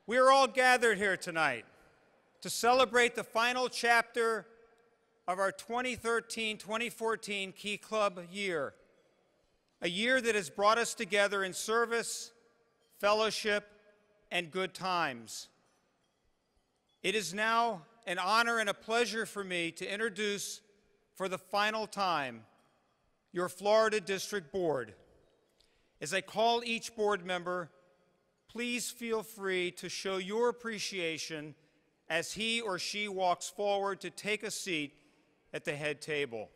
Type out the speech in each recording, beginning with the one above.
We are all gathered here tonight to celebrate the final chapter of our 2013-2014 Key Club year, a year that has brought us together in service, fellowship, and good times. It is now an honor and a pleasure for me to introduce, for the final time, your Florida District Board. As I call each board member, please feel free to show your appreciation as he or she walks forward to take a seat at the head table.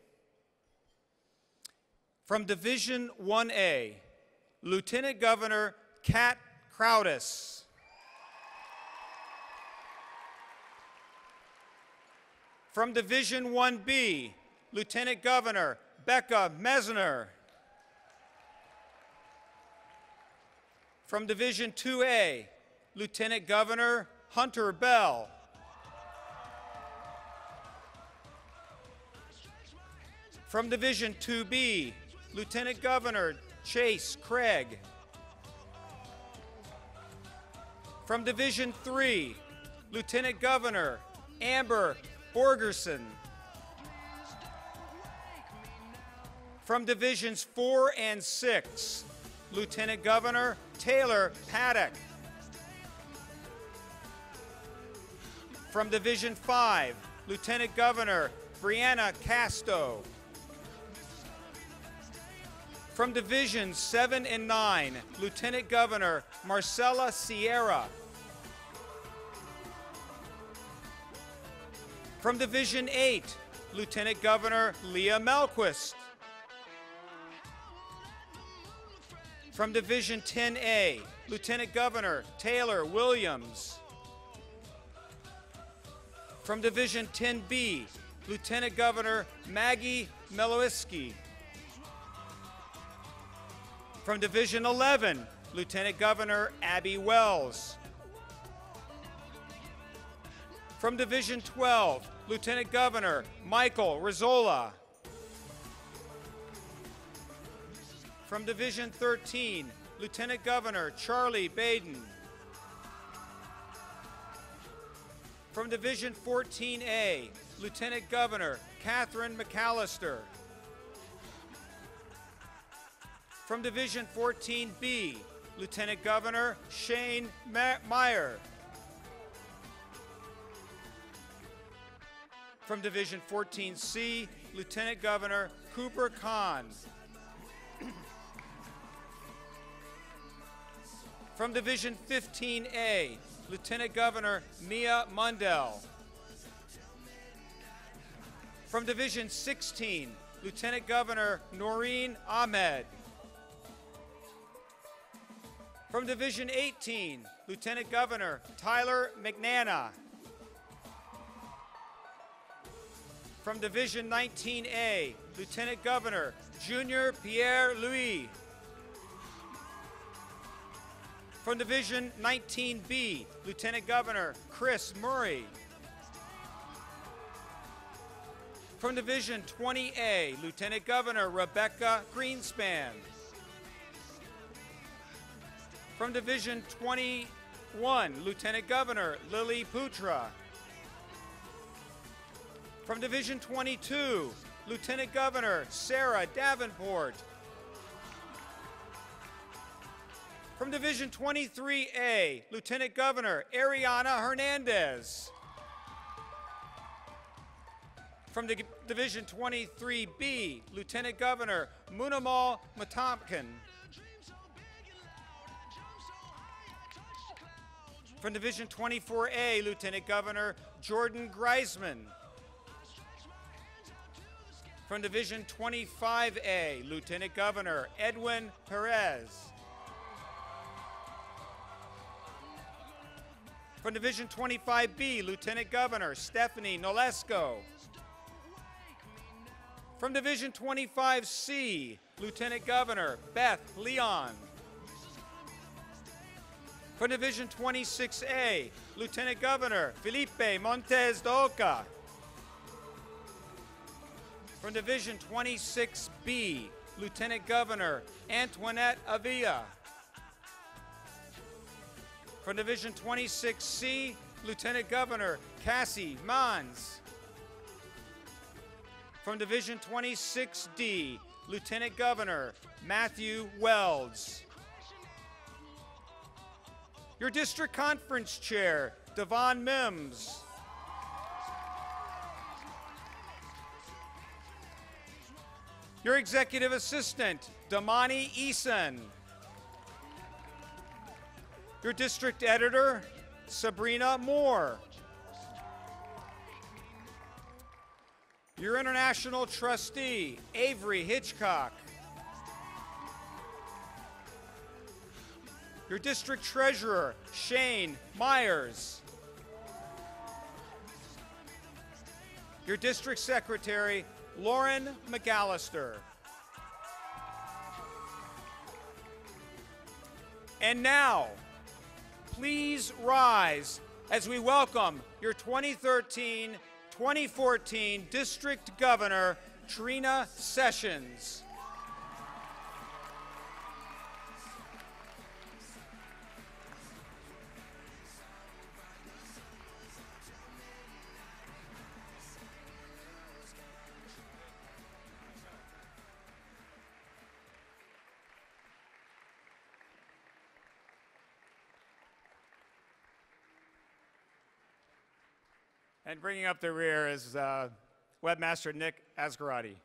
From Division 1A, Lieutenant Governor Kat Crowdis. From Division 1B, Lieutenant Governor Becca Mesner. From Division 2A, Lieutenant Governor Hunter Bell. From Division 2B, Lieutenant Governor Chase Craig. From Division 3, Lieutenant Governor Amber Borgerson. From Divisions 4 and 6, Lieutenant Governor Taylor Paddock. From Division 5, Lieutenant Governor Brianna Casto. From Divisions 7 and 9, Lieutenant Governor Marcela Sierra. From Division 8, Lieutenant Governor Leah Melquist. From Division 10A, Lieutenant Governor Taylor Williams. From Division 10B, Lieutenant Governor Maggie Melowiski. From Division 11, Lieutenant Governor Abby Wells. From Division 12, Lieutenant Governor Michael Rizzola. From Division 13, Lieutenant Governor Charlie Baden. From Division 14A, Lieutenant Governor Catherine McAllister. From Division 14B, Lieutenant Governor Shane Meyer. From Division 14C, Lieutenant Governor Cooper Kahn. From Division 15A, Lieutenant Governor Mia Mundell. From Division 16, Lieutenant Governor Noreen Ahmed. From Division 18, Lieutenant Governor Tyler McNana. From Division 19A, Lieutenant Governor Junior Pierre Louis. From Division 19B, Lieutenant Governor Chris Murray. From Division 20A, Lieutenant Governor Rebecca Greenspan. From Division 21, Lieutenant Governor Lily Putra. From Division 22, Lieutenant Governor Sarah Davenport. From Division 23A, Lieutenant Governor Ariana Hernandez. From Division 23B, Lieutenant Governor Munamal Matomkin. From Division 24A, Lieutenant Governor Jordan Greisman. From Division 25A, Lieutenant Governor Edwin Perez. From Division 25B, Lieutenant Governor Stephanie Nolesko. From Division 25C, Lieutenant Governor Beth Leon. From Division 26A, Lieutenant Governor Felipe Montes de Oca. From Division 26B, Lieutenant Governor Antoinette Avila. From Division 26C, Lieutenant Governor Cassie Mons. From Division 26D, Lieutenant Governor Matthew Welds. Your District Conference Chair, Devon Mims. Your Executive Assistant, Damani Eason. Your District Editor, Sabrina Moore. Your International Trustee, Avery Hitchcock. Your District Treasurer, Shane Myers. Your District Secretary, Lauren McAllister. And now, please rise as we welcome your 2013-2014 District Governor, Trina Sessions. And bringing up the rear is Webmaster Nick Asgarati.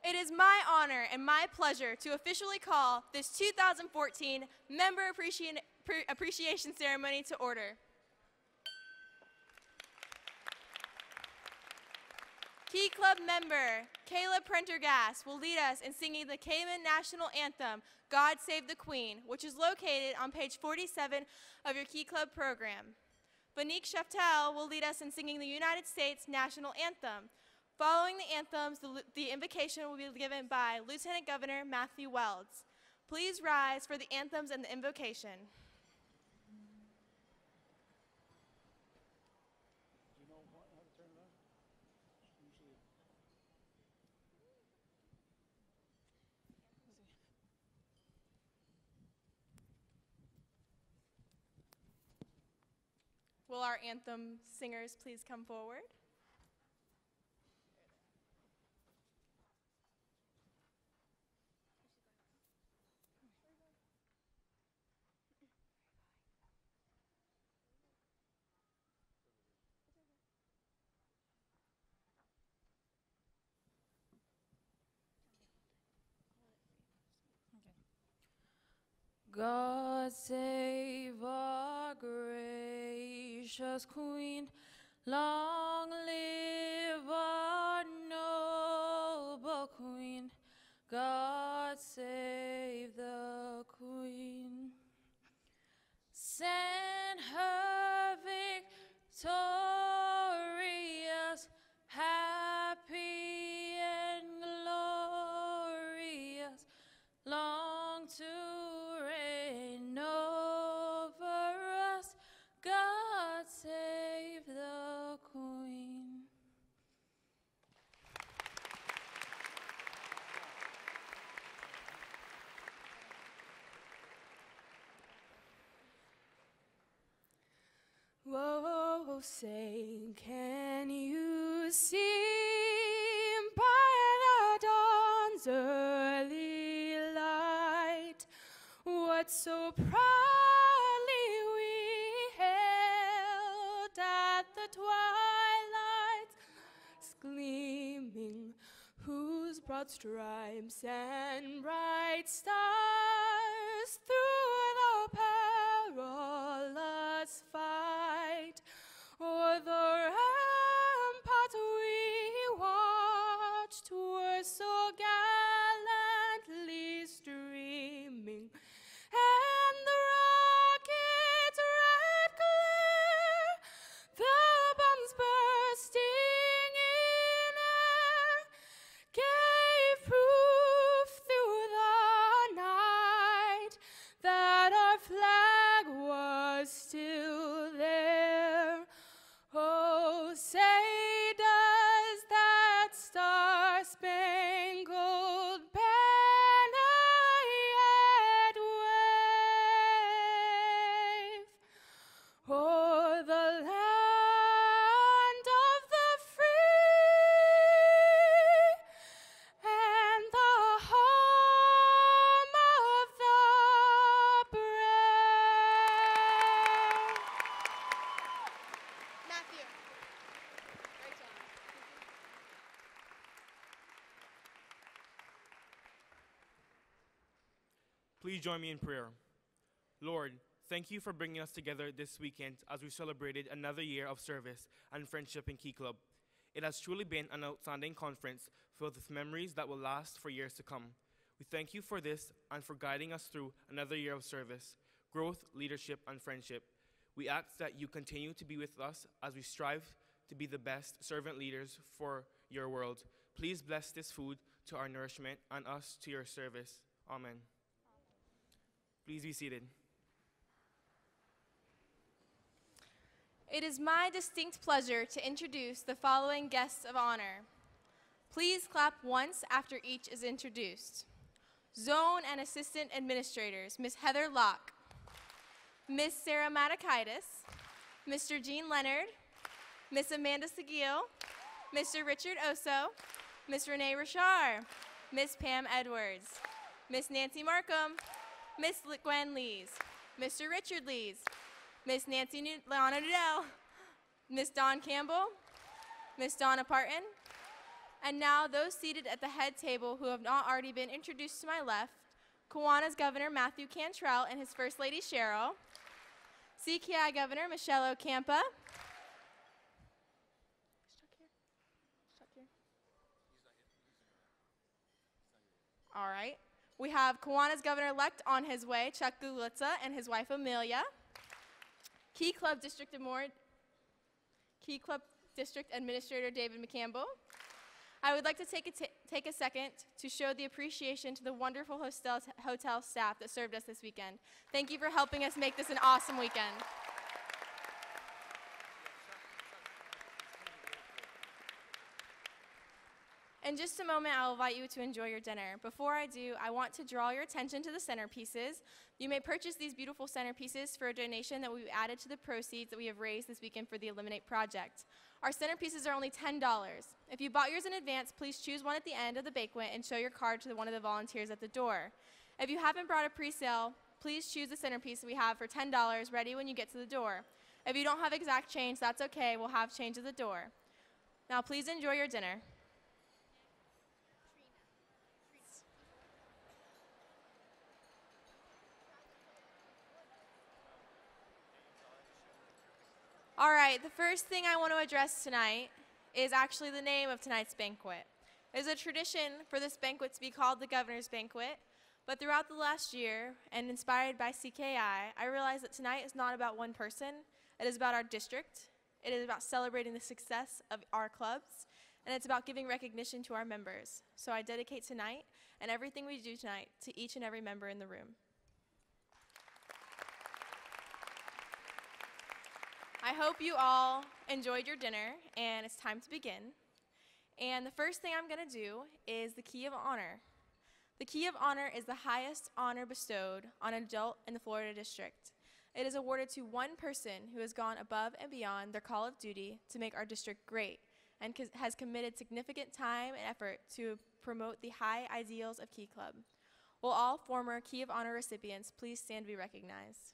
It is my honor and my pleasure to officially call this 2014 Member Appreciation Ceremony to order. Key Club member Kayla Prendergast will lead us in singing the Cayman National Anthem, God Save the Queen, which is located on page 47 of your Key Club program. Bonique Shaftel will lead us in singing the United States National Anthem. Following the anthems, the invocation will be given by Lieutenant Governor Matthew Welds. Please rise for the anthems and the invocation. Will our anthem singers please come forward? God save our gracious Queen, long live our noble Queen. God save the Queen. Send her victorious, happy and glorious, long to reign over us. God save the Queen. Whoa, say, can you see by the dawn's early light what so proudly we hailed at the twilight's gleaming broad stripes and bright stars through the perilous fight. O'er the rampart we watched were so gallantly streaming, and the rocket's red glare, the bombs bursting in air, gave proof through the night that our flag was still there. Oh, say does that star-spangled banner yet wave o'er the land of the free and the home of the brave? Matthew. Great job. Please join me in prayer. Lord, thank you for bringing us together this weekend as we celebrated another year of service and friendship in Key Club. It has truly been an outstanding conference filled with memories that will last for years to come. We thank you for this and for guiding us through another year of service, growth, leadership, and friendship. We ask that you continue to be with us as we strive to be the best servant leaders for your world. Please bless this food to our nourishment and us to your service. Amen. Please be seated. It is my distinct pleasure to introduce the following guests of honor. Please clap once after each is introduced. Zone and Assistant Administrators, Ms. Heather Locke, Ms. Sarah Matakaitis, Mr. Gene Leonard, Ms. Amanda Seguil, Mr. Richard Oso, Ms. Renee Richard, Ms. Pam Edwards, Ms. Nancy Markham, Ms. Gwen Lees, Mr. Richard Lees, Ms. Nancy Leona Nudell, Ms. Dawn Campbell, Ms. Donna Parton, and now those seated at the head table who have not already been introduced to my left, Kiwanis Governor Matthew Cantrell and his First Lady Cheryl, CKI Governor Michelle Ocampa, all right. We have Kiwanis Governor-elect on his way, Chuck Gulitza and his wife Amelia, Key Club District Administrator David McCampbell. I would like to take a second to show the appreciation to the wonderful hotel staff that served us this weekend. Thank you for helping us make this an awesome weekend. In just a moment, I'll invite you to enjoy your dinner. Before I do, I want to draw your attention to the centerpieces. You may purchase these beautiful centerpieces for a donation that we've added to the proceeds that we have raised this weekend for the Eliminate Project. Our centerpieces are only $10. If you bought yours in advance, please choose one at the end of the banquet and show your card to one of the volunteers at the door. If you haven't brought a pre-sale, please choose the centerpiece that we have for $10 ready when you get to the door. If you don't have exact change, that's okay. We'll have change at the door. Now, please enjoy your dinner. All right, the first thing I want to address tonight is actually the name of tonight's banquet. There's a tradition for this banquet to be called the Governor's Banquet, but throughout the last year, and inspired by CKI, I realized that tonight is not about one person. It is about our district. It is about celebrating the success of our clubs, and it's about giving recognition to our members. So I dedicate tonight and everything we do tonight to each and every member in the room. I hope you all enjoyed your dinner, and it's time to begin. And the first thing I'm going to do is the Key of Honor. The Key of Honor is the highest honor bestowed on an adult in the Florida District. It is awarded to one person who has gone above and beyond their call of duty to make our district great and has committed significant time and effort to promote the high ideals of Key Club. Will all former Key of Honor recipients please stand to be recognized?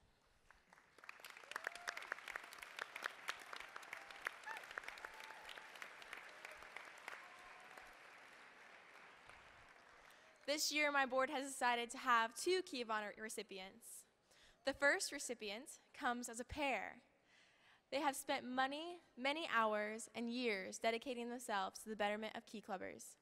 This year, my board has decided to have 2 Key of Honor recipients. The first recipient comes as a pair. They have spent many hours, and years dedicating themselves to the betterment of Key Clubbers.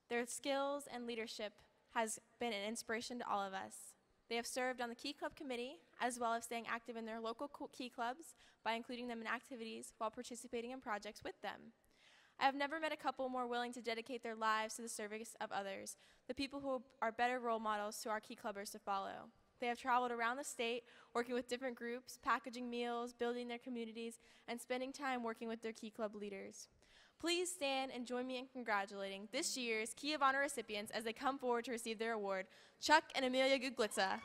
Their skills and leadership has been an inspiration to all of us. They have served on the Key Club committee, as well as staying active in their local Key Clubs by including them in activities while participating in projects with them. I have never met a couple more willing to dedicate their lives to the service of others, the people who are better role models to our Key Clubbers to follow. They have traveled around the state, working with different groups, packaging meals, building their communities, and spending time working with their Key Club leaders. Please stand and join me in congratulating this year's Key of Honor recipients as they come forward to receive their award, Chuck and Amelia Guglitza.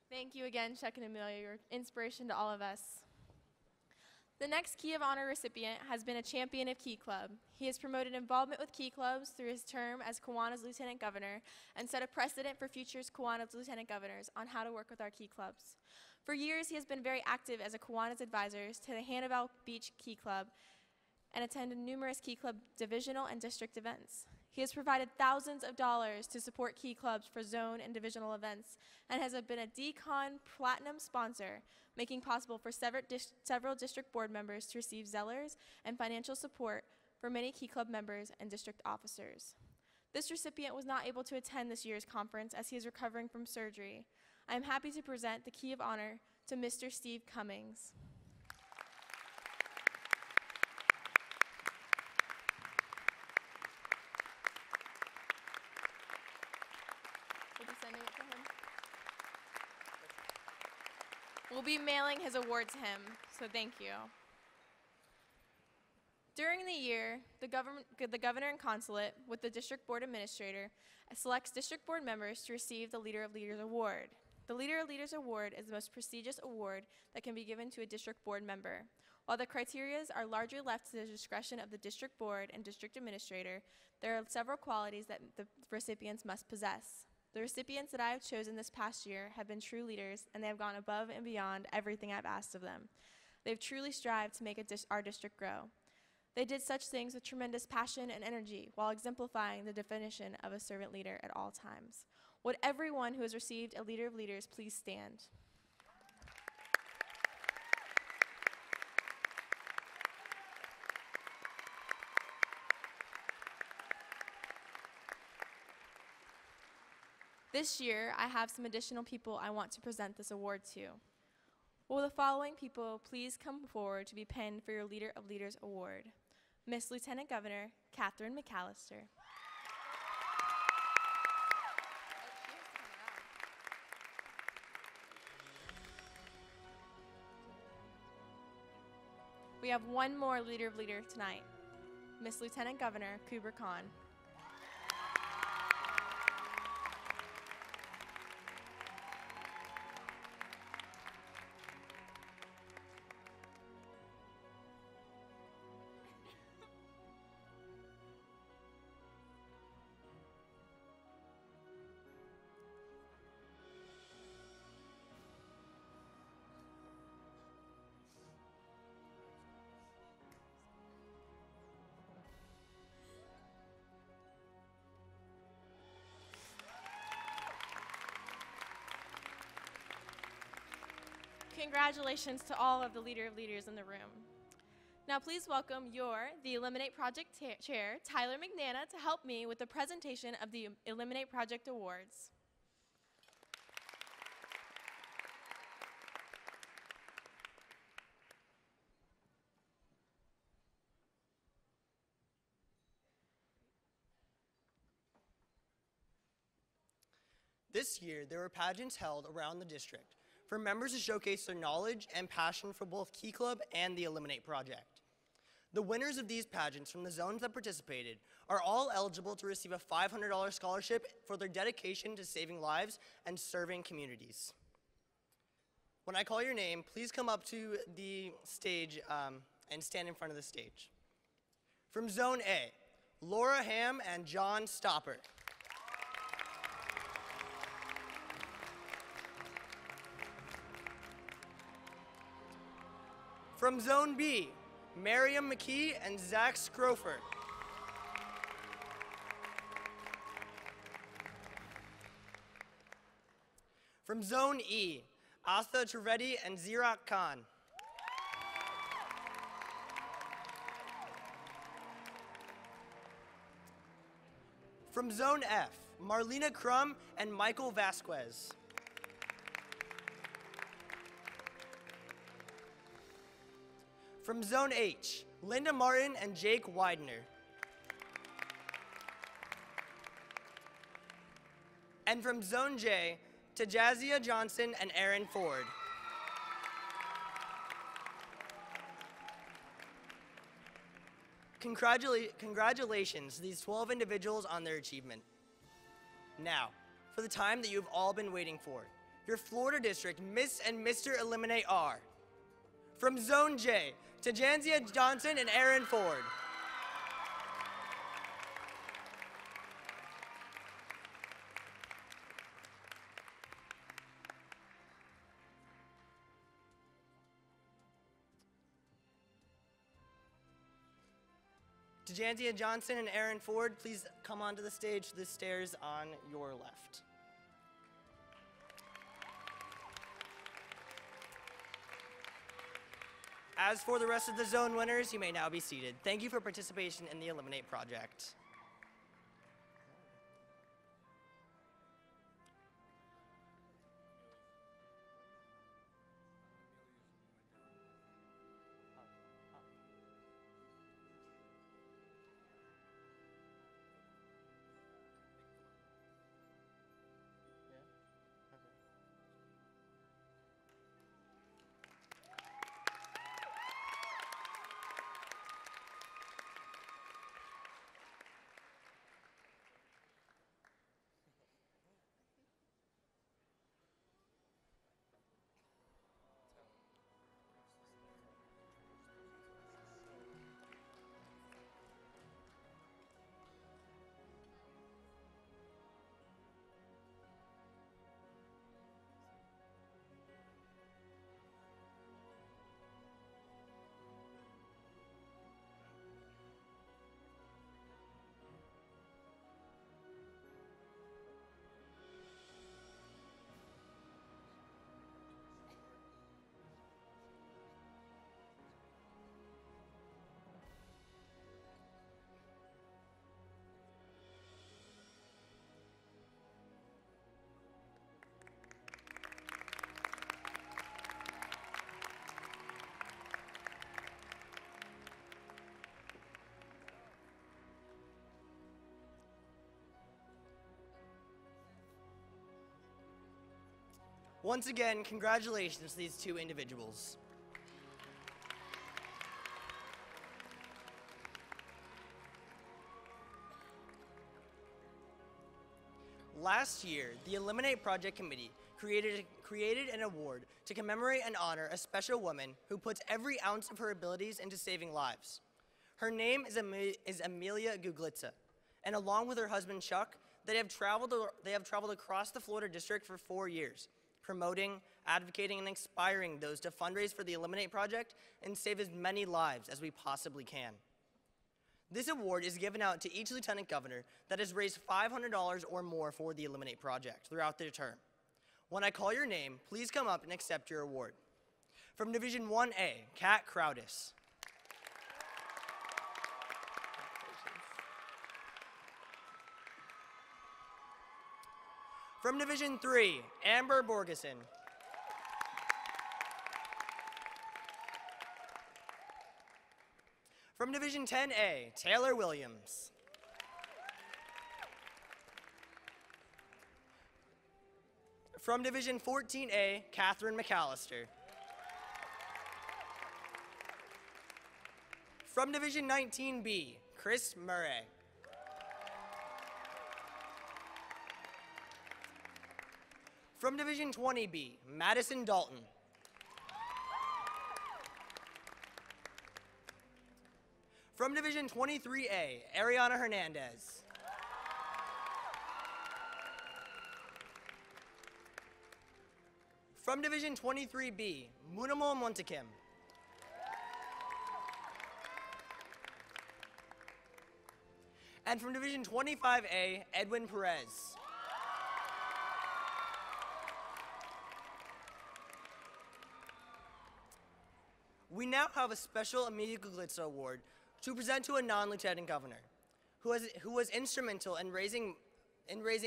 Thank you again, Chuck and Amelia. You're inspiration to all of us. The next Key of Honor recipient has been a champion of Key Club. He has promoted involvement with Key Clubs through his term as Kewana's Lieutenant Governor and set a precedent for future Kewana's Lieutenant Governors on how to work with our Key Clubs. For years, he has been very active as a Kewana's advisors to the Hannibal Beach Key Club and attended numerous Key Club divisional and district events. He has provided thousands of dollars to support Key Clubs for zone and divisional events and has been a DCON Platinum sponsor, making possible for several district board members to receive Zellers and financial support for many Key Club members and district officers. This recipient was not able to attend this year's conference as he is recovering from surgery. I am happy to present the Key of Honor to Mr. Steve Cummings. We'll be mailing his award to him, so thank you. During the year, the governor and consulate, with the district board administrator, selects district board members to receive the Leader of Leaders Award. The Leader of Leaders Award is the most prestigious award that can be given to a district board member. While the criteria are largely left to the discretion of the district board and district administrator, there are several qualities that the recipients must possess. The recipients that I have chosen this past year have been true leaders, and they have gone above and beyond everything I've asked of them. They've truly strived to make our district grow. They did such things with tremendous passion and energy while exemplifying the definition of a servant leader at all times. Would everyone who has received a Leader of Leaders please stand? This year, I have some additional people I want to present this award to. Will the following people please come forward to be penned for your Leader of Leaders Award? Miss Lieutenant Governor Catherine McAllister. We have one more Leader of Leaders tonight, Miss Lieutenant Governor Kuber Khan. Congratulations to all of the Leader of Leaders in the room. Now please welcome the Eliminate Project Chair, Tyler McNana, to help me with the presentation of the Eliminate Project Awards. This year, there were pageants held around the district for members to showcase their knowledge and passion for both Key Club and the Eliminate Project. The winners of these pageants from the zones that participated are all eligible to receive a $500 scholarship for their dedication to saving lives and serving communities. When I call your name, please come up to the stage and stand in front of the stage. From Zone A, Laura Ham and John Stopper. From Zone B, Miriam McKee and Zach Scrofer. From Zone E, Atha Trivedi and Zirak Khan. From Zone F, Marlena Crum and Michael Vasquez. From Zone H, Linda Martin and Jake Widener. And from Zone J, Tajazia Johnson and Aaron Ford. Congratulations to these 12 individuals on their achievement. Now, for the time that you've all been waiting for, your Florida District Miss and Mr. Eliminate are from Zone J, Tajanzia Johnson and Aaron Ford. Tajanzia Johnson and Aaron Ford, please come onto the stage to the stairs on your left. As for the rest of the zone winners, you may now be seated. Thank you for participation in the Eliminate Project. Once again, congratulations to these two individuals. Last year, the Eliminate Project Committee created an award to commemorate and honor a special woman who puts every ounce of her abilities into saving lives. Her name is Amelia Guglitza, and along with her husband Chuck, they have traveled across the Florida District for 4 years, promoting, advocating, and inspiring those to fundraise for the Eliminate Project and save as many lives as we possibly can. This award is given out to each lieutenant governor that has raised $500 or more for the Eliminate Project throughout their term. When I call your name, please come up and accept your award. From Division 1A, Kat Crowdis. From Division 3, Amber Borgeson. From Division 10A, Taylor Williams. From Division 14A, Catherine McAllister. From Division 19B, Chris Murray. From Division 20B, Madison Dalton. From Division 23A, Ariana Hernandez. From Division 23B, Munamo Montekim. And from Division 25A, Edwin Perez. We now have a special Amigo Glitzer Award to present to a non-lieutenant governor who was instrumental in raising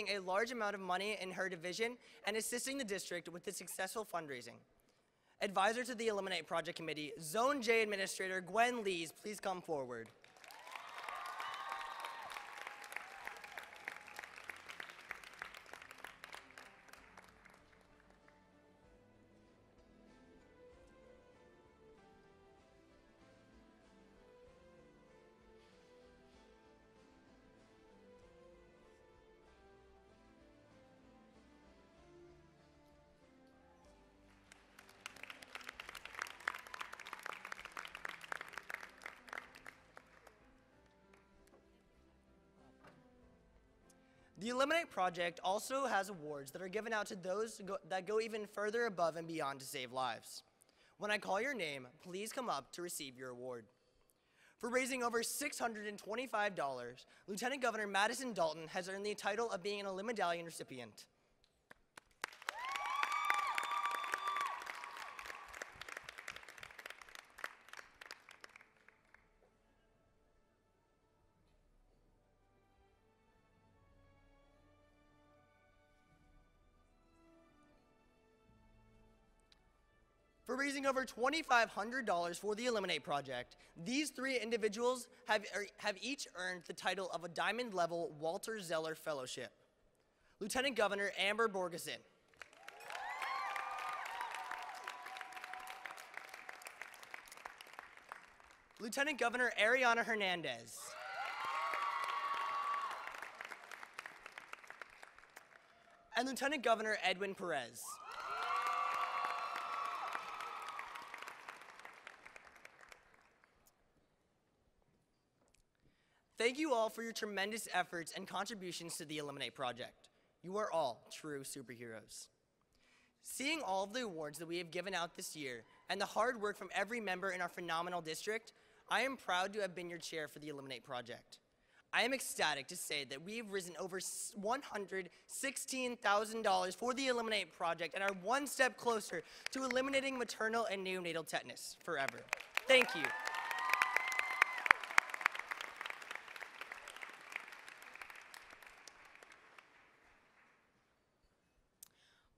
a large amount of money in her division and assisting the district with the successful fundraising. Advisor to the Eliminate Project Committee, Zone J Administrator Gwen Lees, please come forward. The Eliminate Project also has awards that are given out to those that go even further above and beyond to save lives. When I call your name, please come up to receive your award. For raising over $625, Lieutenant Governor Madison Dalton has earned the title of being an Elim Medallion recipient. For raising over $2,500 for the Eliminate Project, these three individuals have each earned the title of a Diamond Level Walter Zeller Fellowship. Lieutenant Governor Amber Borgeson. Lieutenant Governor Ariana Hernandez. And Lieutenant Governor Edwin Perez. Thank you all for your tremendous efforts and contributions to the Eliminate Project. You are all true superheroes. Seeing all of the awards that we have given out this year and the hard work from every member in our phenomenal district, I am proud to have been your chair for the Eliminate Project. I am ecstatic to say that we have risen over $116,000 for the Eliminate Project and are one step closer to eliminating maternal and neonatal tetanus forever. Thank you.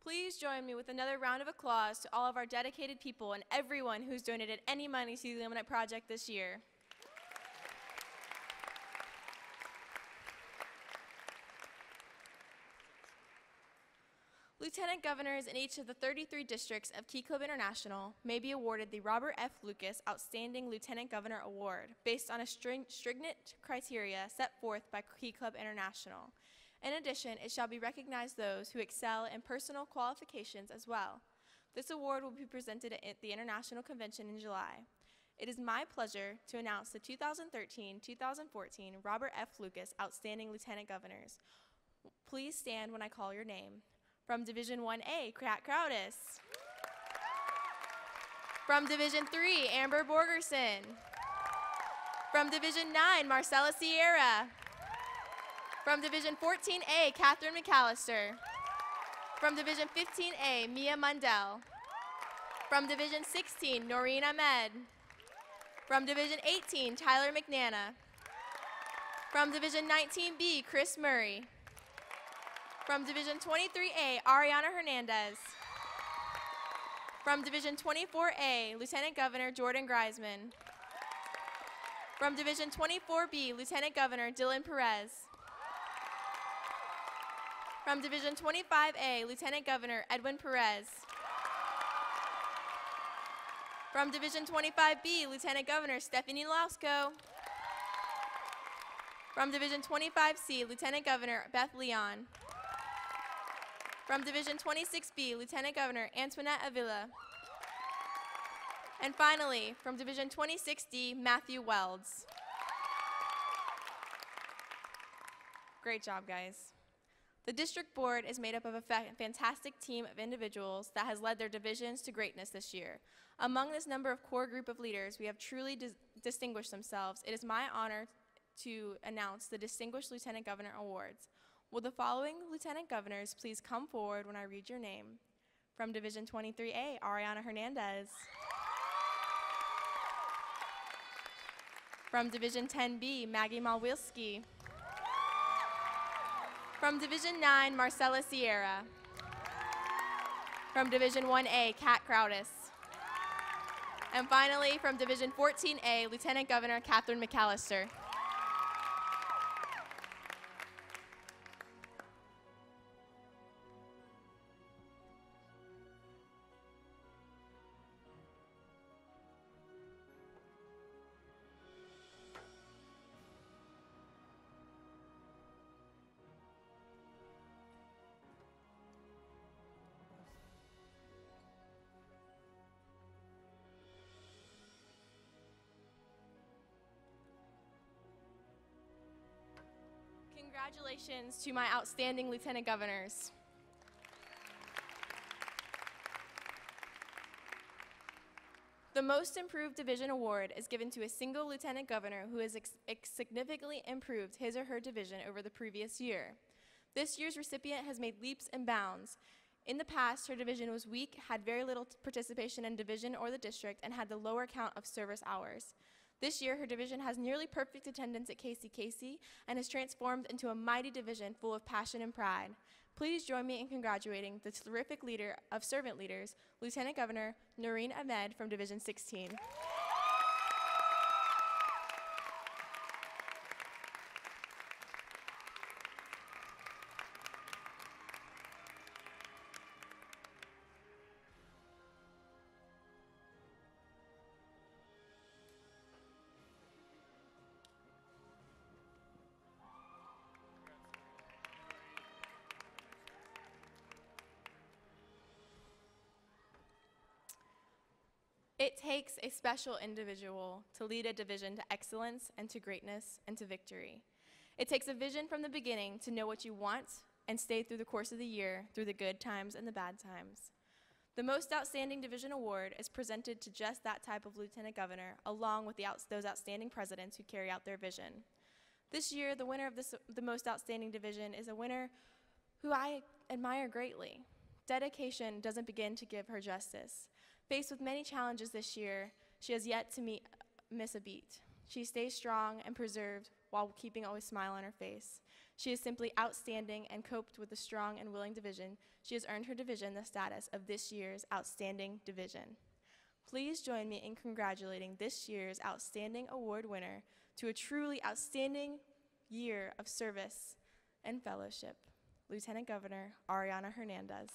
Please join me with another round of applause to all of our dedicated people and everyone who's donated any money to the Eliminate Project this year. Lieutenant governors in each of the 33 districts of Key Club International may be awarded the Robert F. Lucas Outstanding Lieutenant Governor Award based on a stringent criteria set forth by Key Club International. In addition, it shall be recognized those who excel in personal qualifications as well. This award will be presented at the International Convention in July. It is my pleasure to announce the 2013-2014 Robert F. Lucas Outstanding Lieutenant Governors. Please stand when I call your name. From Division 1A, Kat Crowdis. From Division 3, Amber Borgerson. From Division 9, Marcella Sierra. From Division 14A, Catherine McAllister. From Division 15A, Mia Mundell. From Division 16, Noreen Ahmed. From Division 18, Tyler McNana. From Division 19B, Chris Murray. From Division 23A, Ariana Hernandez. From Division 24A, Lieutenant Governor Jordan Greisman. From Division 24B, Lieutenant Governor Dylan Perez. From Division 25A, Lieutenant Governor Edwin Perez. From Division 25B, Lieutenant Governor Stephanie Lausko. From Division 25C, Lieutenant Governor Beth Leon. From Division 26B, Lieutenant Governor Antoinette Avila. And finally, from Division 26D, Matthew Welds. Great job, guys. The district board is made up of a fantastic team of individuals that has led their divisions to greatness this year. Among this number of core group of leaders, we have truly distinguished themselves. It is my honor to announce the Distinguished Lieutenant Governor Awards. Will the following Lieutenant Governors please come forward when I read your name? From Division 23A, Ariana Hernandez. From Division 10B, Maggie Malwilski. From Division 9, Marcella Sierra. From Division 1A, Kat Crowdis. And finally, from Division 14A, Lieutenant Governor Catherine McAllister. Congratulations to my outstanding Lieutenant Governors. The Most Improved Division Award is given to a single Lieutenant Governor who has significantly improved his or her division over the previous year. This year's recipient has made leaps and bounds. In the past, her division was weak, had very little participation in division or the district, and had the lower count of service hours. This year, her division has nearly perfect attendance at KCKC and has transformed into a mighty division full of passion and pride. Please join me in congratulating the terrific leader of servant leaders, Lieutenant Governor Noreen Ahmed from Division 16. It takes a special individual to lead a division to excellence and to greatness and to victory. It takes a vision from the beginning to know what you want and stay through the course of the year, through the good times and the bad times. The Most Outstanding Division Award is presented to just that type of Lieutenant Governor, along with those outstanding presidents who carry out their vision. This year, the winner of the Most Outstanding Division is a winner who I admire greatly. Dedication doesn't begin to give her justice. Faced with many challenges this year, she has yet to miss a beat. She stays strong and preserved while keeping always a smile on her face. She is simply outstanding and coped with a strong and willing division. She has earned her division the status of this year's Outstanding Division. Please join me in congratulating this year's Outstanding Award winner to a truly outstanding year of service and fellowship, Lieutenant Governor Ariana Hernandez.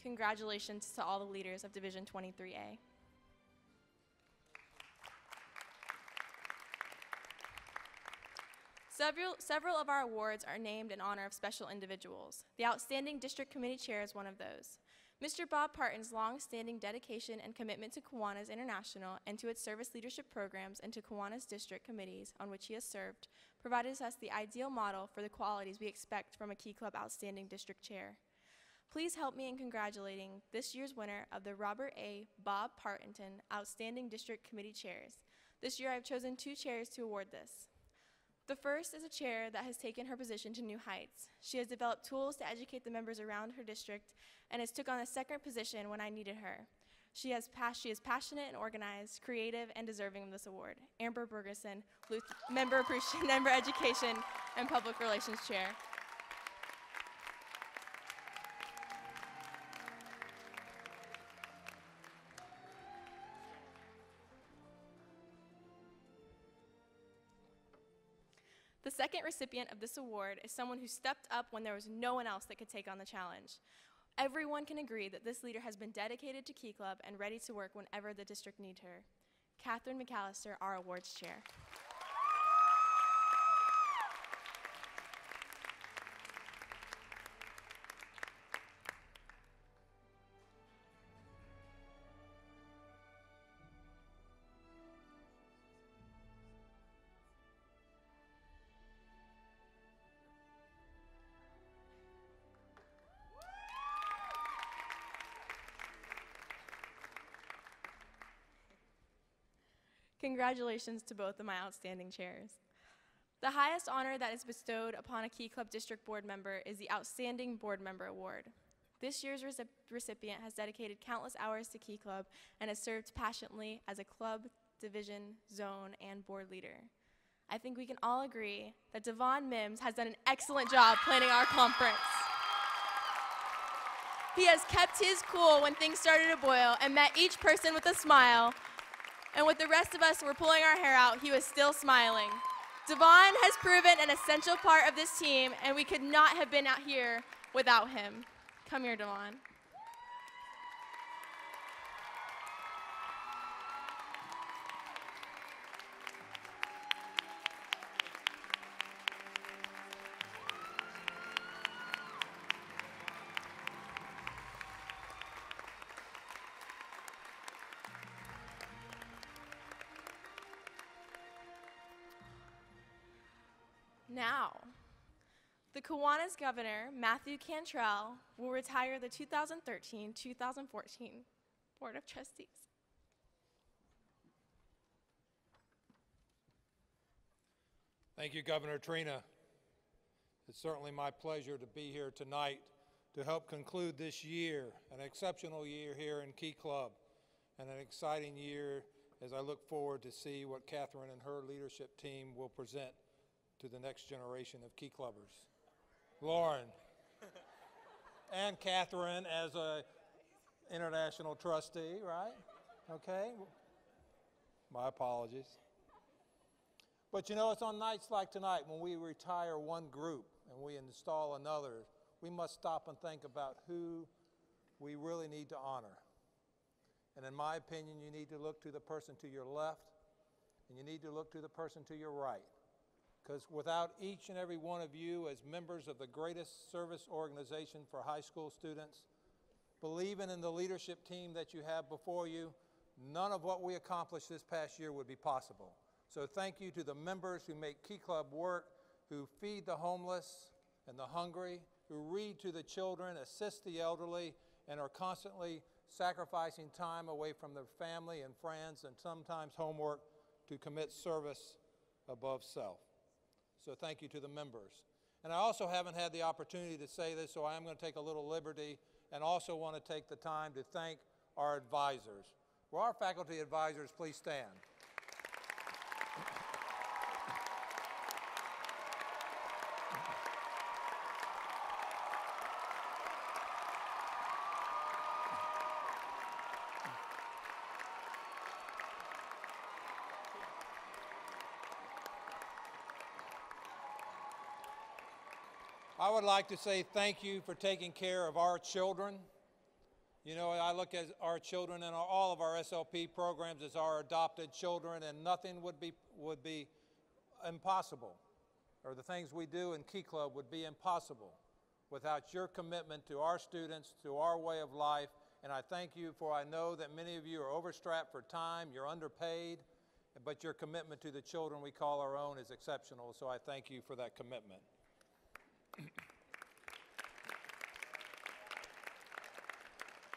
Congratulations to all the leaders of Division 23A. Several of our awards are named in honor of special individuals. The Outstanding District Committee Chair is one of those. Mr. Bob Parton's long-standing dedication and commitment to Kiwanis International and to its service leadership programs and to Kiwanis district committees on which he has served provided us the ideal model for the qualities we expect from a Key Club Outstanding District Chair. Please help me in congratulating this year's winner of the Robert A. Bob Partington Outstanding District Committee Chairs. This year I've chosen 2 chairs to award this. The first is a chair that has taken her position to new heights. She has developed tools to educate the members around her district and has took on a second position when I needed her. She is passionate and organized, creative, and deserving of this award. Amber Bergerson, Member Education and Public Relations Chair. second recipient of this award is someone who stepped up when there was no one else that could take on the challenge. Everyone can agree that this leader has been dedicated to Key Club and ready to work whenever the district needs her. Catherine McAllister, our awards chair. Congratulations to both of my outstanding chairs. The highest honor that is bestowed upon a Key Club District Board member is the Outstanding Board Member Award. This year's recipient has dedicated countless hours to Key Club and has served passionately as a club, division, zone, and board leader. I think we can all agree that DCON Mims has done an excellent job planning our conference. He has kept his cool when things started to boil and met each person with a smile. And with the rest of us were pulling our hair out, he was still smiling. DCON has proven an essential part of this team, and we could not have been out here without him. Come here, DCON. Now, the Kiwanis Governor, Matthew Cantrell, will retire the 2013-2014 Board of Trustees. Thank you, Governor Trina. It's certainly my pleasure to be here tonight to help conclude this year, an exceptional year here in Key Club, and an exciting year as I look forward to see what Catherine and her leadership team will present to the next generation of Key Clubbers. Lauren and Catherine as a international trustee, right? Okay, my apologies. But you know, it's on nights like tonight when we retire one group and we install another, we must stop and think about who we really need to honor. And in my opinion, you need to look to the person to your left and you need to look to the person to your right. Because without each and every one of you as members of the greatest service organization for high school students, believing in the leadership team that you have before you, none of what we accomplished this past year would be possible. So thank you to the members who make Key Club work, who feed the homeless and the hungry, who read to the children, assist the elderly, and are constantly sacrificing time away from their family and friends and sometimes homework to commit service above self. So thank you to the members. And I also haven't had the opportunity to say this, so I am going to take a little liberty and also want to take the time to thank our advisors. Will our faculty advisors please stand? I would like to say thank you for taking care of our children. You know, I look at our children and all of our SLP programs as our adopted children, and nothing would be impossible, or the things we do in Key Club would be impossible without your commitment to our students, to our way of life. And I thank you, for I know that many of you are overstrapped for time, you're underpaid, but your commitment to the children we call our own is exceptional, so I thank you for that commitment.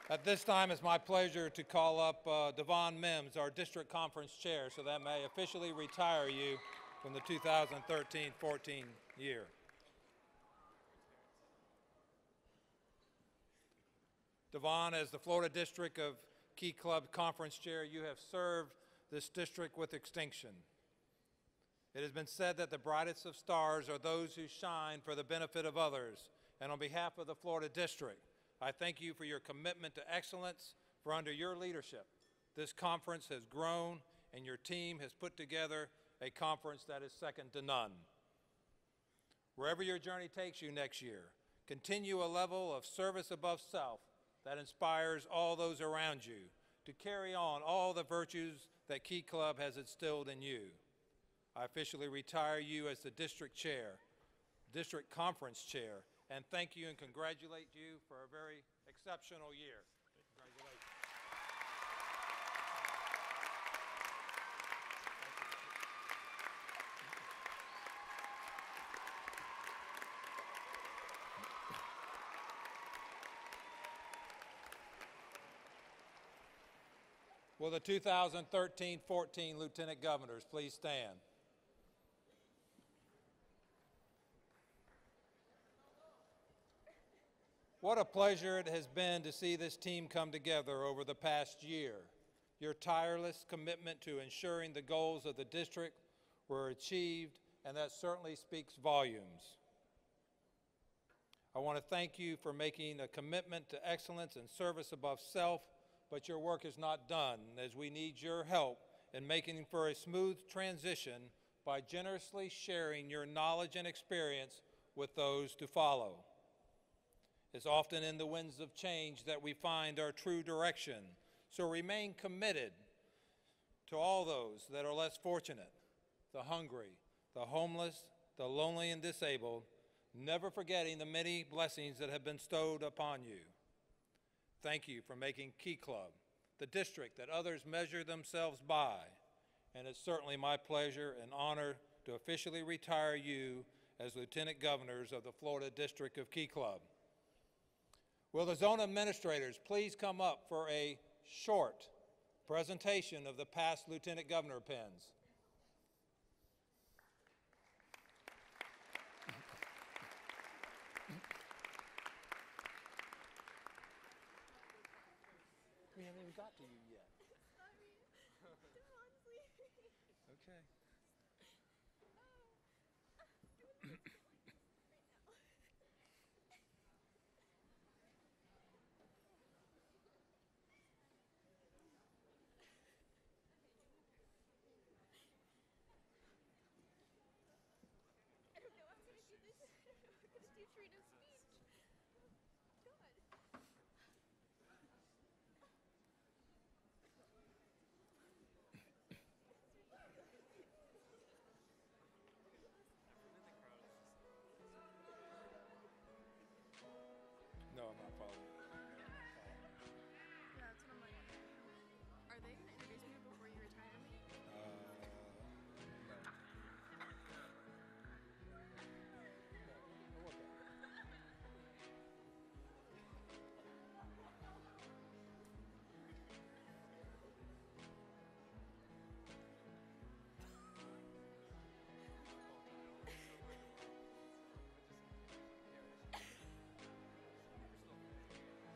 At this time, it's my pleasure to call up DCON Mims, our district conference chair, so that may officially retire you from the 2013-14 year. DCON, as the Florida District of Key Club Conference Chair, you have served this district with distinction. It has been said that the brightest of stars are those who shine for the benefit of others. And on behalf of the Florida District, I thank you for your commitment to excellence, for under your leadership, this conference has grown and your team has put together a conference that is second to none. Wherever your journey takes you next year, continue a level of service above self that inspires all those around you to carry on all the virtues that Key Club has instilled in you. I officially retire you as the district chair, district conference chair, and thank you and congratulate you for a very exceptional year. Congratulations. Will the 2013-14 Lieutenant Governors please stand? What a pleasure it has been to see this team come together over the past year. Your tireless commitment to ensuring the goals of the district were achieved, and that certainly speaks volumes. I want to thank you for making a commitment to excellence and service above self, but your work is not done, as we need your help in making for a smooth transition by generously sharing your knowledge and experience with those to follow. It's often in the winds of change that we find our true direction, so remain committed to all those that are less fortunate, the hungry, the homeless, the lonely and disabled, never forgetting the many blessings that have been bestowed upon you. Thank you for making Key Club the district that others measure themselves by, and it's certainly my pleasure and honor to officially retire you as Lieutenant Governors of the Florida District of Key Club. Will the zone administrators please come up for a short presentation of the past Lieutenant Governor pins? We haven't even got to you yet. Okay. No, I'm not following. Yeah, that's what I'm like. Are they gonna introduce me before you retire me? No. We'll work on it.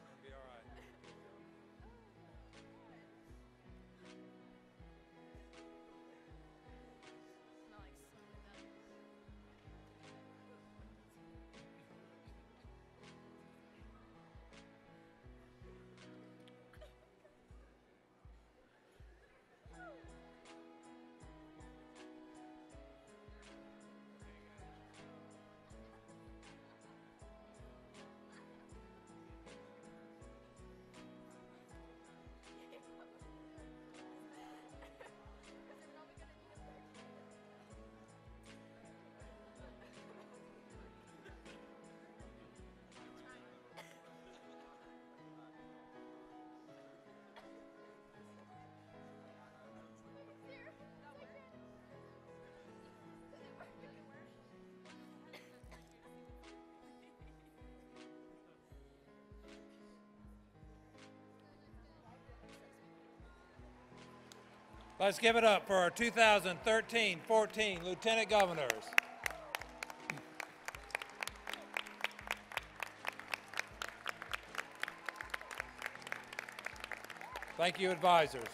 It'll be all right. Smell like cinnamon. Let's give it up for our 2013-14 Lieutenant Governors. Thank you, advisors.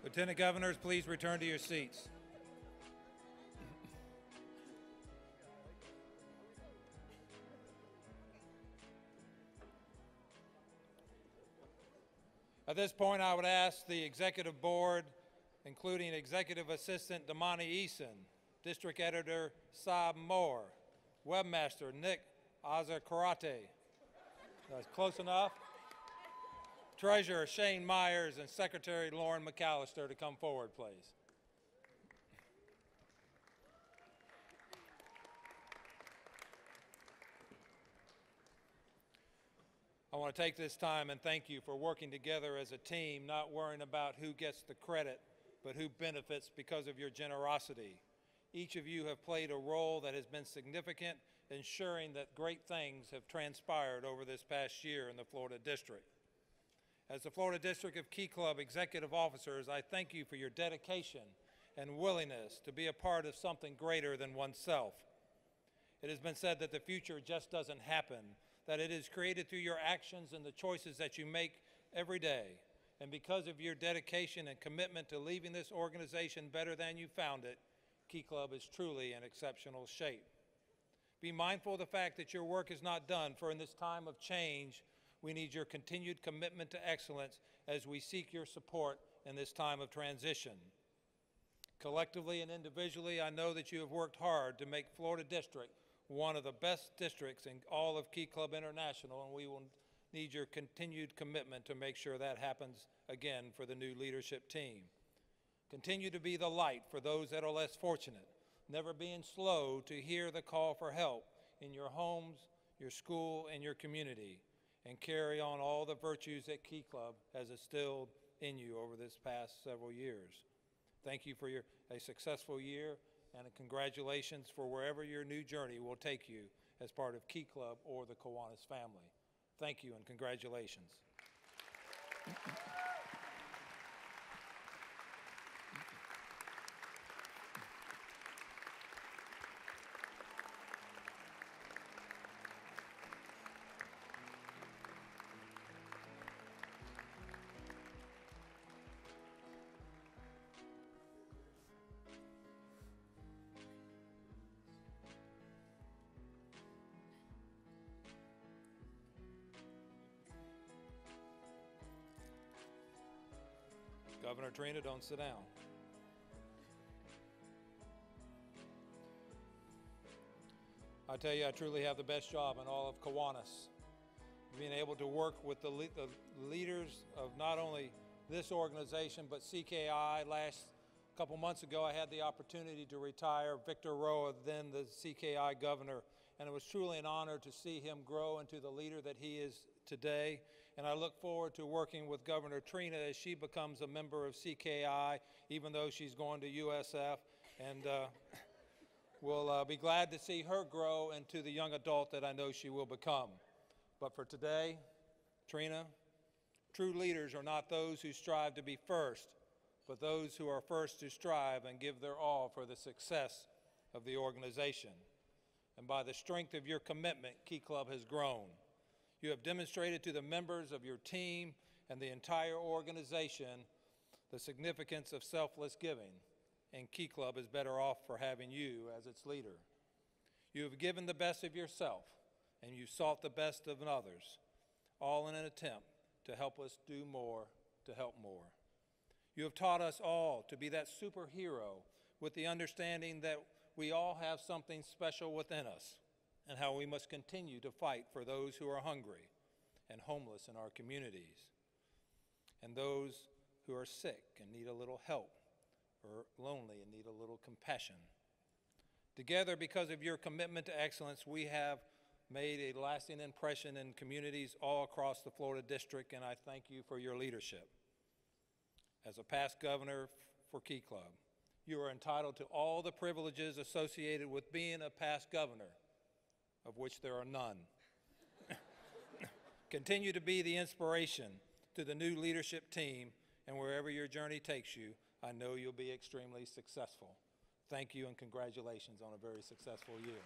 Lieutenant Governors, please return to your seats. At this point, I would ask the Executive Board, including Executive Assistant Damani Eason, District Editor Saab Moore, Webmaster Nick Azakarate. That's close enough. Treasurer Shane Myers and Secretary Lauren McAllister to come forward, please. I want to take this time and thank you for working together as a team, not worrying about who gets the credit, but who benefits because of your generosity. Each of you have played a role that has been significant, ensuring that great things have transpired over this past year in the Florida District. As the Florida District of Key Club executive officers, I thank you for your dedication and willingness to be a part of something greater than oneself. It has been said that the future just doesn't happen, that it is created through your actions and the choices that you make every day. And because of your dedication and commitment to leaving this organization better than you found it, Key Club is truly in exceptional shape. Be mindful of the fact that your work is not done, for in this time of change, we need your continued commitment to excellence as we seek your support in this time of transition. Collectively and individually, I know that you have worked hard to make Florida District one of the best districts in all of Key Club International, and we will need your continued commitment to make sure that happens again for the new leadership team. Continue to be the light for those that are less fortunate, never being slow to hear the call for help in your homes, your school, and your community, and carry on all the virtues that Key Club has instilled in you over this past several years. Thank you for a successful year, and congratulations for wherever your new journey will take you as part of Key Club or the Kiwanis family. Thank you and congratulations. Governor Trina, don't sit down. I tell you, I truly have the best job in all of Kiwanis. Being able to work with the leaders of not only this organization, but CKI. Last couple months ago, I had the opportunity to retire Victor Roa, then the CKI governor, and it was truly an honor to see him grow into the leader that he is today. And I look forward to working with Governor Trina as she becomes a member of CKI, even though she's going to USF. And we'll be glad to see her grow into the young adult that I know she will become. But for today, Trina, true leaders are not those who strive to be first, but those who are first to strive and give their all for the success of the organization. And by the strength of your commitment, Key Club has grown. You have demonstrated to the members of your team and the entire organization the significance of selfless giving, and Key Club is better off for having you as its leader. You have given the best of yourself, and you sought the best of others, all in an attempt to help us do more, to help more. You have taught us all to be that superhero with the understanding that we all have something special within us, and how we must continue to fight for those who are hungry and homeless in our communities, and those who are sick and need a little help, or lonely and need a little compassion. Together, because of your commitment to excellence, we have made a lasting impression in communities all across the Florida District, and I thank you for your leadership. As a past governor for Key Club, you are entitled to all the privileges associated with being a past governor, of which there are none. Continue to be the inspiration to the new leadership team, and wherever your journey takes you, I know you'll be extremely successful. Thank you and congratulations on a very successful year.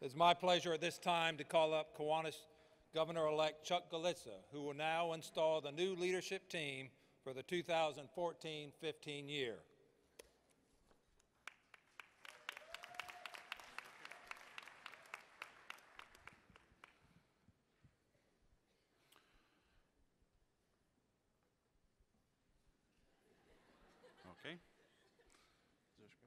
It's my pleasure at this time to call up Kiwanis Governor-elect Chuck Galitza, who will now install the new leadership team for the 2014-15 year. Okay. Where is it?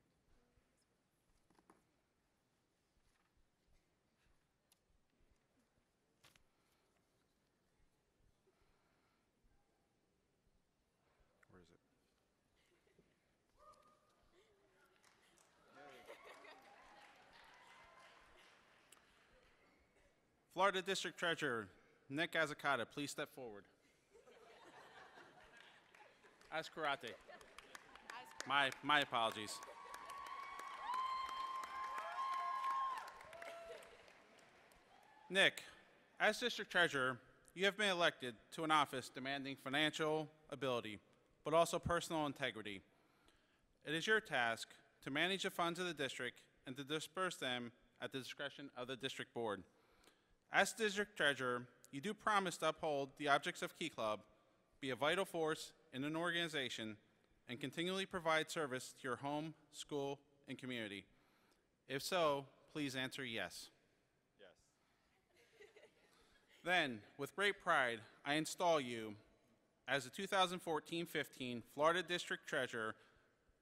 Florida District Treasurer Nick Azacata, please step forward. Ascarate. My apologies. Nick, as District Treasurer, you have been elected to an office demanding financial ability, but also personal integrity. It is your task to manage the funds of the district and to disperse them at the discretion of the district board. As District Treasurer, you do promise to uphold the objects of Key Club, be a vital force in an organization, and continually provide service to your home, school, and community. If so, please answer yes. Yes. Then, with great pride, I install you as the 2014-15 Florida District Treasurer,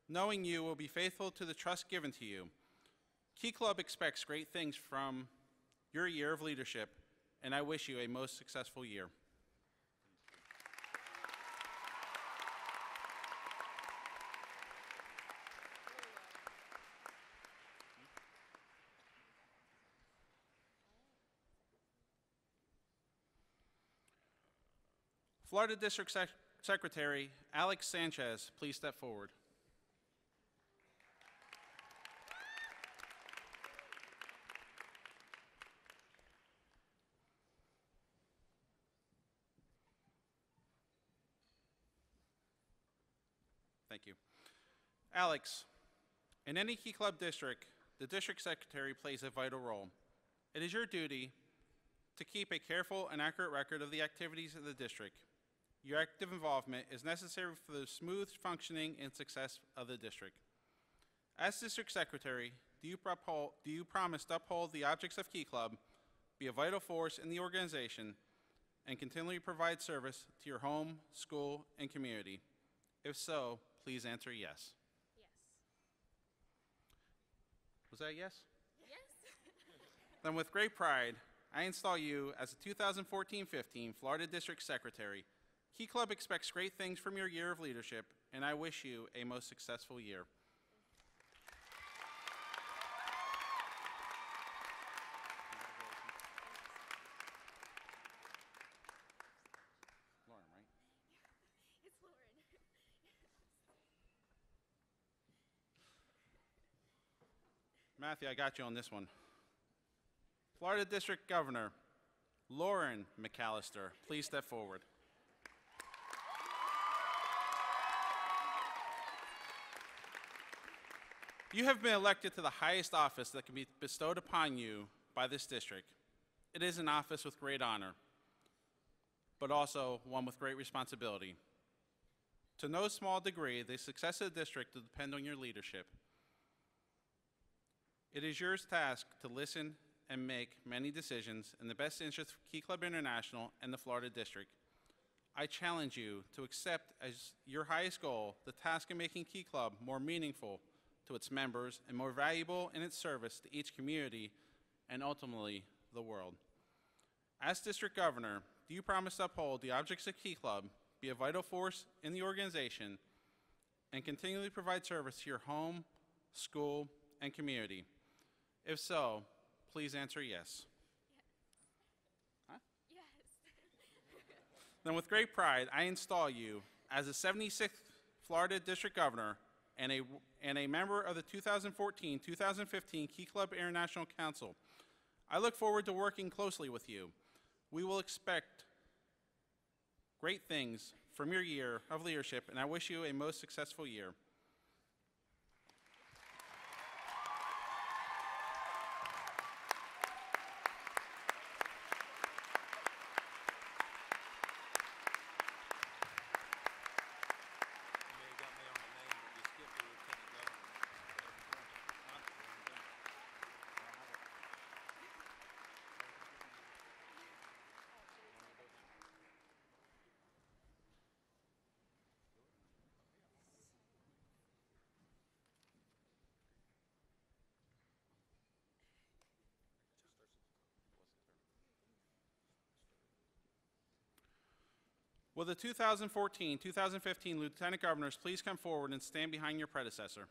knowing you will be faithful to the trust given to you. Key Club expects great things from your year of leadership, and I wish you a most successful year. Florida District Secretary Alex Sanchez, please step forward. Thank you. Alex, in any Key Club district, the district secretary plays a vital role. It is your duty to keep a careful and accurate record of the activities of the district. Your active involvement is necessary for the smooth functioning and success of the district. As district secretary, do you promise to uphold the objects of Key Club, be a vital force in the organization, and continually provide service to your home, school, and community? If so, please answer yes. Yes. Was that a yes? Yes. Then with great pride, I install you as the 2014-15 Florida District Secretary. Key Club expects great things from your year of leadership, and I wish you a most successful year. Lauren, right? It's Lauren. Matthew, I got you on this one. Florida District Governor Lauren McAllister, please step forward. You have been elected to the highest office that can be bestowed upon you by this district. It is an office with great honor, but also one with great responsibility. To no small degree, the success of the district will depend on your leadership. It is your task to listen and make many decisions in the best interest of Key Club International and the Florida District. I challenge you to accept as your highest goal the task of making Key Club more meaningful to its members and more valuable in its service to each community and ultimately the world. As District Governor, do you promise to uphold the objects of Key Club, be a vital force in the organization, and continually provide service to your home, school, and community? If so, please answer yes. Huh? Yes. Then with great pride, I install you as the 76th Florida District Governor and a member of the 2014-2015 Key Club International Council. I look forward to working closely with you. We will expect great things from your year of leadership, and I wish you a most successful year. Will the 2014-2015 Lieutenant Governors please come forward and stand behind your predecessor?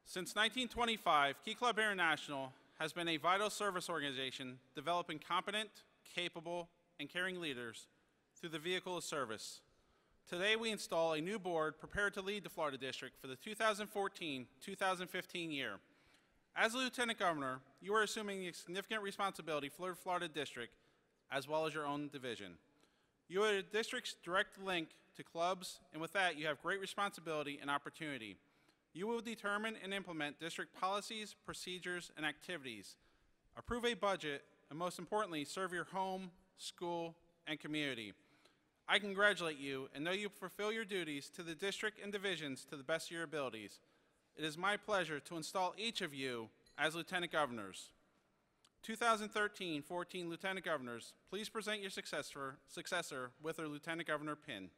Since 1925, Key Club International has been a vital service organization developing competent, capable, and caring leaders through the vehicle of service. Today, we install a new board prepared to lead the Florida District for the 2014-2015 year. As Lieutenant Governor, you are assuming a significant responsibility for the Florida District as well as your own division. You are the district's direct link to clubs, and with that, you have great responsibility and opportunity. You will determine and implement district policies, procedures, and activities, approve a budget, and most importantly, serve your home, school, and community. I congratulate you and know you fulfill your duties to the district and divisions to the best of your abilities. It is my pleasure to install each of you as Lieutenant Governors. 2013-14 Lieutenant Governors, please present your successor with their Lieutenant Governor pin.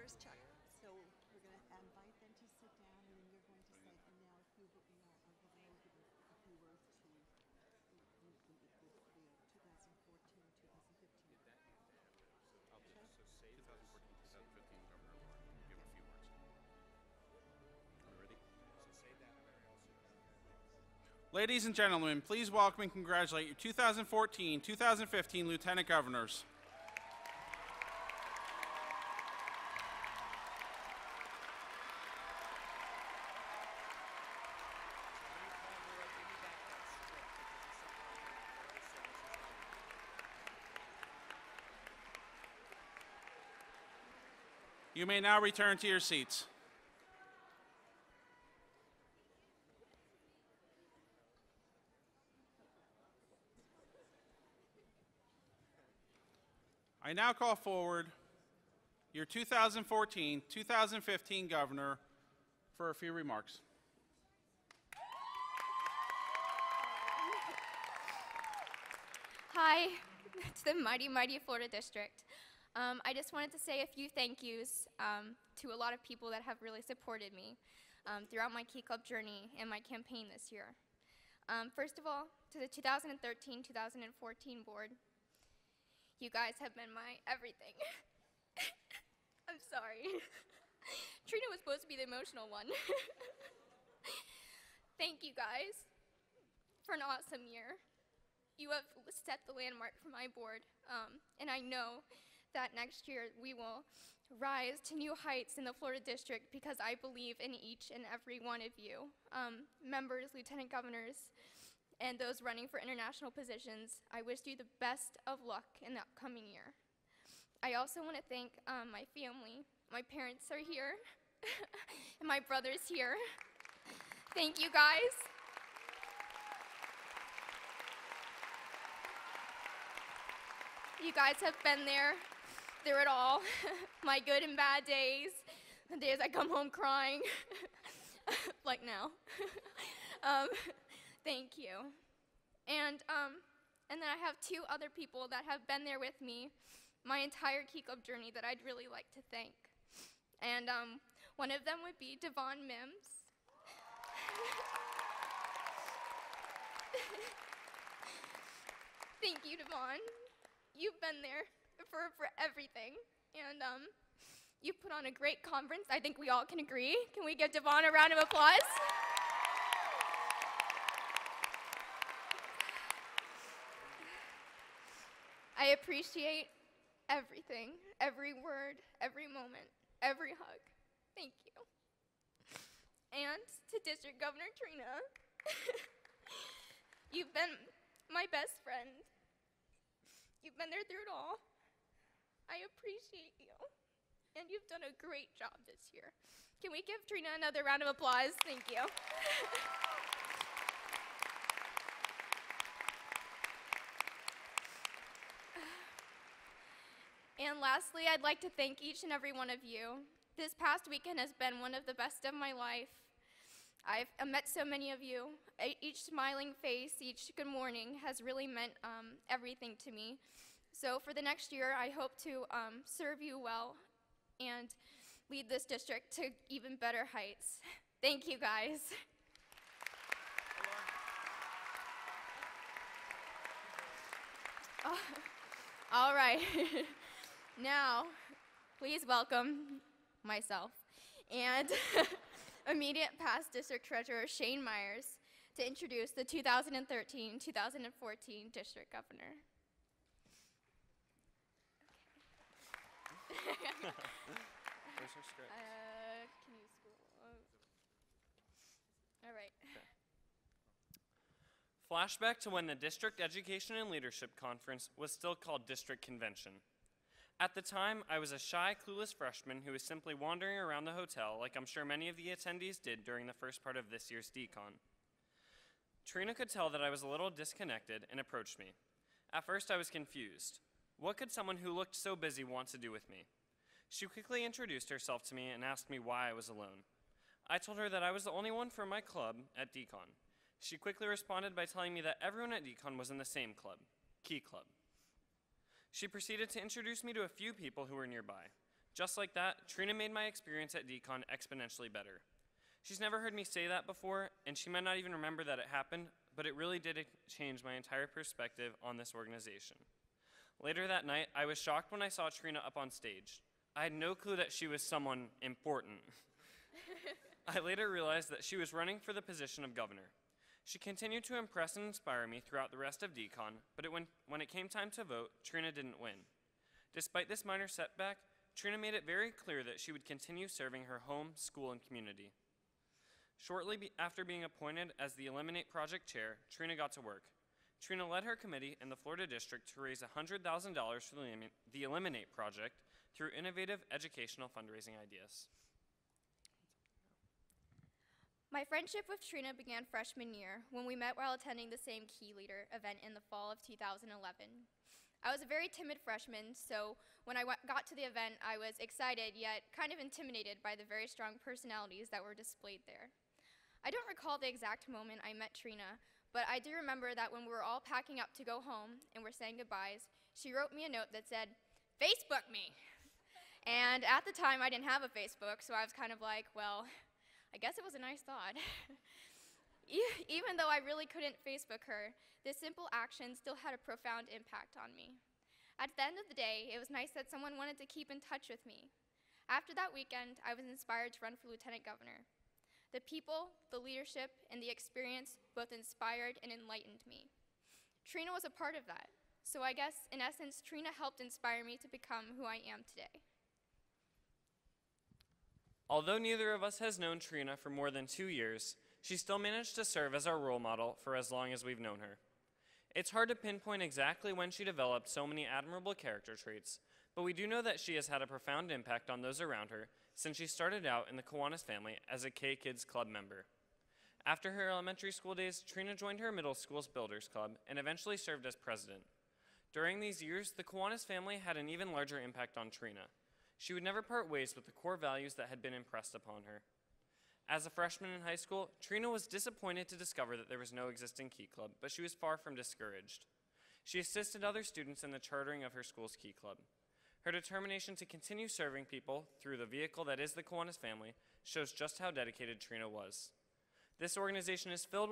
Where's Chuck? So we're going to invite them to sit down, and then you're going to say, and now if you, I'll give you a few words to the 2014, 2015. I'll just say 2014-2015 Governor Award. Give him a few words. Are we ready? So say that. Ladies and gentlemen, please welcome and congratulate your 2014-2015 Lieutenant Governors. You may now return to your seats. I now call forward your 2014-2015 Governor for a few remarks. Hi to the mighty, mighty Florida District. I just wanted to say a few thank yous to a lot of people that have really supported me throughout my Key Club journey and my campaign this year. First of all, to the 2013-2014 board, you guys have been my everything. I'm sorry. Trina was supposed to be the emotional one. Thank you guys for an awesome year. You have set the landmark for my board, and I know that next year we will rise to new heights in the Florida District because I believe in each and every one of you. Members, lieutenant governors, and those running for international positions, I wish you the best of luck in the upcoming year. I also want to thank my family. My parents are here, and my brother's here. Thank you, guys. You guys have been there through it all, my good and bad days, the days I come home crying, like now. Thank you. And then I have two other people that have been there with me my entire Key Club journey that I'd really like to thank. And one of them would be Devon Mims. Thank you, Devon. You've been there for everything, and you put on a great conference. I think we all can agree. Can we give Devon a round of applause? I appreciate everything, every word, every moment, every hug. Thank you. And to District Governor Trina, you've been my best friend. You've been there through it all. I appreciate you. And you've done a great job this year. Can we give Trina another round of applause? Thank you. And lastly, I'd like to thank each and every one of you. This past weekend has been one of the best of my life. I've met so many of you. Each smiling face, each good morning has really meant everything to me. So for the next year, I hope to serve you well and lead this district to even better heights. Thank you, guys. All right. Now, please welcome myself and immediate past District Treasurer Shane Myers to introduce the 2013-2014 District Governor. Where's her script? Can you scroll? All right. Flashback to when the District Education and Leadership Conference was still called District Convention. At the time, I was a shy, clueless freshman who was simply wandering around the hotel like I'm sure many of the attendees did during the first part of this year's DCON. Trina could tell that I was a little disconnected and approached me. At first, I was confused. What could someone who looked so busy want to do with me? She quickly introduced herself to me and asked me why I was alone. I told her that I was the only one from my club at DCON. She quickly responded by telling me that everyone at DCON was in the same club, Key Club. She proceeded to introduce me to a few people who were nearby. Just like that, Trina made my experience at DCON exponentially better. She's never heard me say that before, and she might not even remember that it happened, but it really did change my entire perspective on this organization. Later that night, I was shocked when I saw Trina up on stage. I had no clue that she was someone important. I later realized that she was running for the position of governor. She continued to impress and inspire me throughout the rest of DCON, but when it came time to vote, Trina didn't win. Despite this minor setback, Trina made it very clear that she would continue serving her home, school, and community. Shortly after being appointed as the Eliminate Project Chair, Trina got to work. Trina led her committee in the Florida District to raise $100,000 for the Eliminate Project through innovative educational fundraising ideas. My friendship with Trina began freshman year when we met while attending the same Key Leader event in the fall of 2011. I was a very timid freshman, so when I got to the event, I was excited yet kind of intimidated by the very strong personalities that were displayed there. I don't recall the exact moment I met Trina, but I do remember that when we were all packing up to go home and were saying goodbyes, she wrote me a note that said, "Facebook me." And at the time, I didn't have a Facebook, so I was kind of like, well, I guess it was a nice thought. Even though I really couldn't Facebook her, this simple action still had a profound impact on me. At the end of the day, it was nice that someone wanted to keep in touch with me. After that weekend, I was inspired to run for lieutenant governor. The people, the leadership, and the experience both inspired and enlightened me. Trina was a part of that. So I guess, in essence, Trina helped inspire me to become who I am today. Although neither of us has known Trina for more than 2 years, she still managed to serve as our role model for as long as we've known her. It's hard to pinpoint exactly when she developed so many admirable character traits, but we do know that she has had a profound impact on those around her since she started out in the Kiwanis family as a K-Kids Club member. After her elementary school days, Trina joined her middle school's Builders Club and eventually served as president. During these years, the Kiwanis family had an even larger impact on Trina. She would never part ways with the core values that had been impressed upon her. As a freshman in high school, Trina was disappointed to discover that there was no existing Key Club, but she was far from discouraged. She assisted other students in the chartering of her school's Key Club. Her determination to continue serving people through the vehicle that is the Kiwanis family shows just how dedicated Trina was. This organization is filled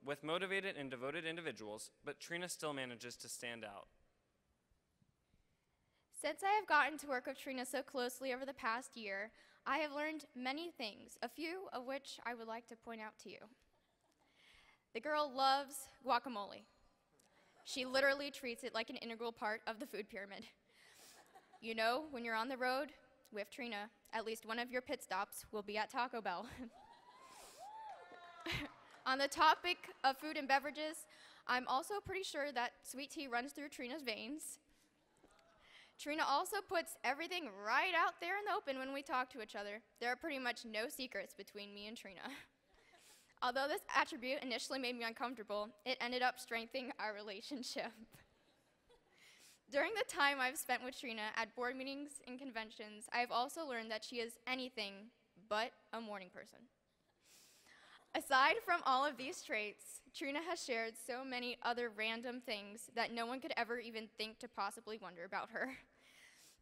with motivated and devoted individuals, but Trina still manages to stand out. Since I have gotten to work with Trina so closely over the past year, I have learned many things, a few of which I would like to point out to you. The girl loves guacamole. She literally treats it like an integral part of the food pyramid. You know, when you're on the road with Trina, at least one of your pit stops will be at Taco Bell. On the topic of food and beverages, I'm also pretty sure that sweet tea runs through Trina's veins. Trina also puts everything right out there in the open when we talk to each other. There are pretty much no secrets between me and Trina. Although this attribute initially made me uncomfortable, it ended up strengthening our relationship. During the time I've spent with Trina at board meetings and conventions, I've also learned that she is anything but a morning person. Aside from all of these traits, Trina has shared so many other random things that no one could ever even think to possibly wonder about her.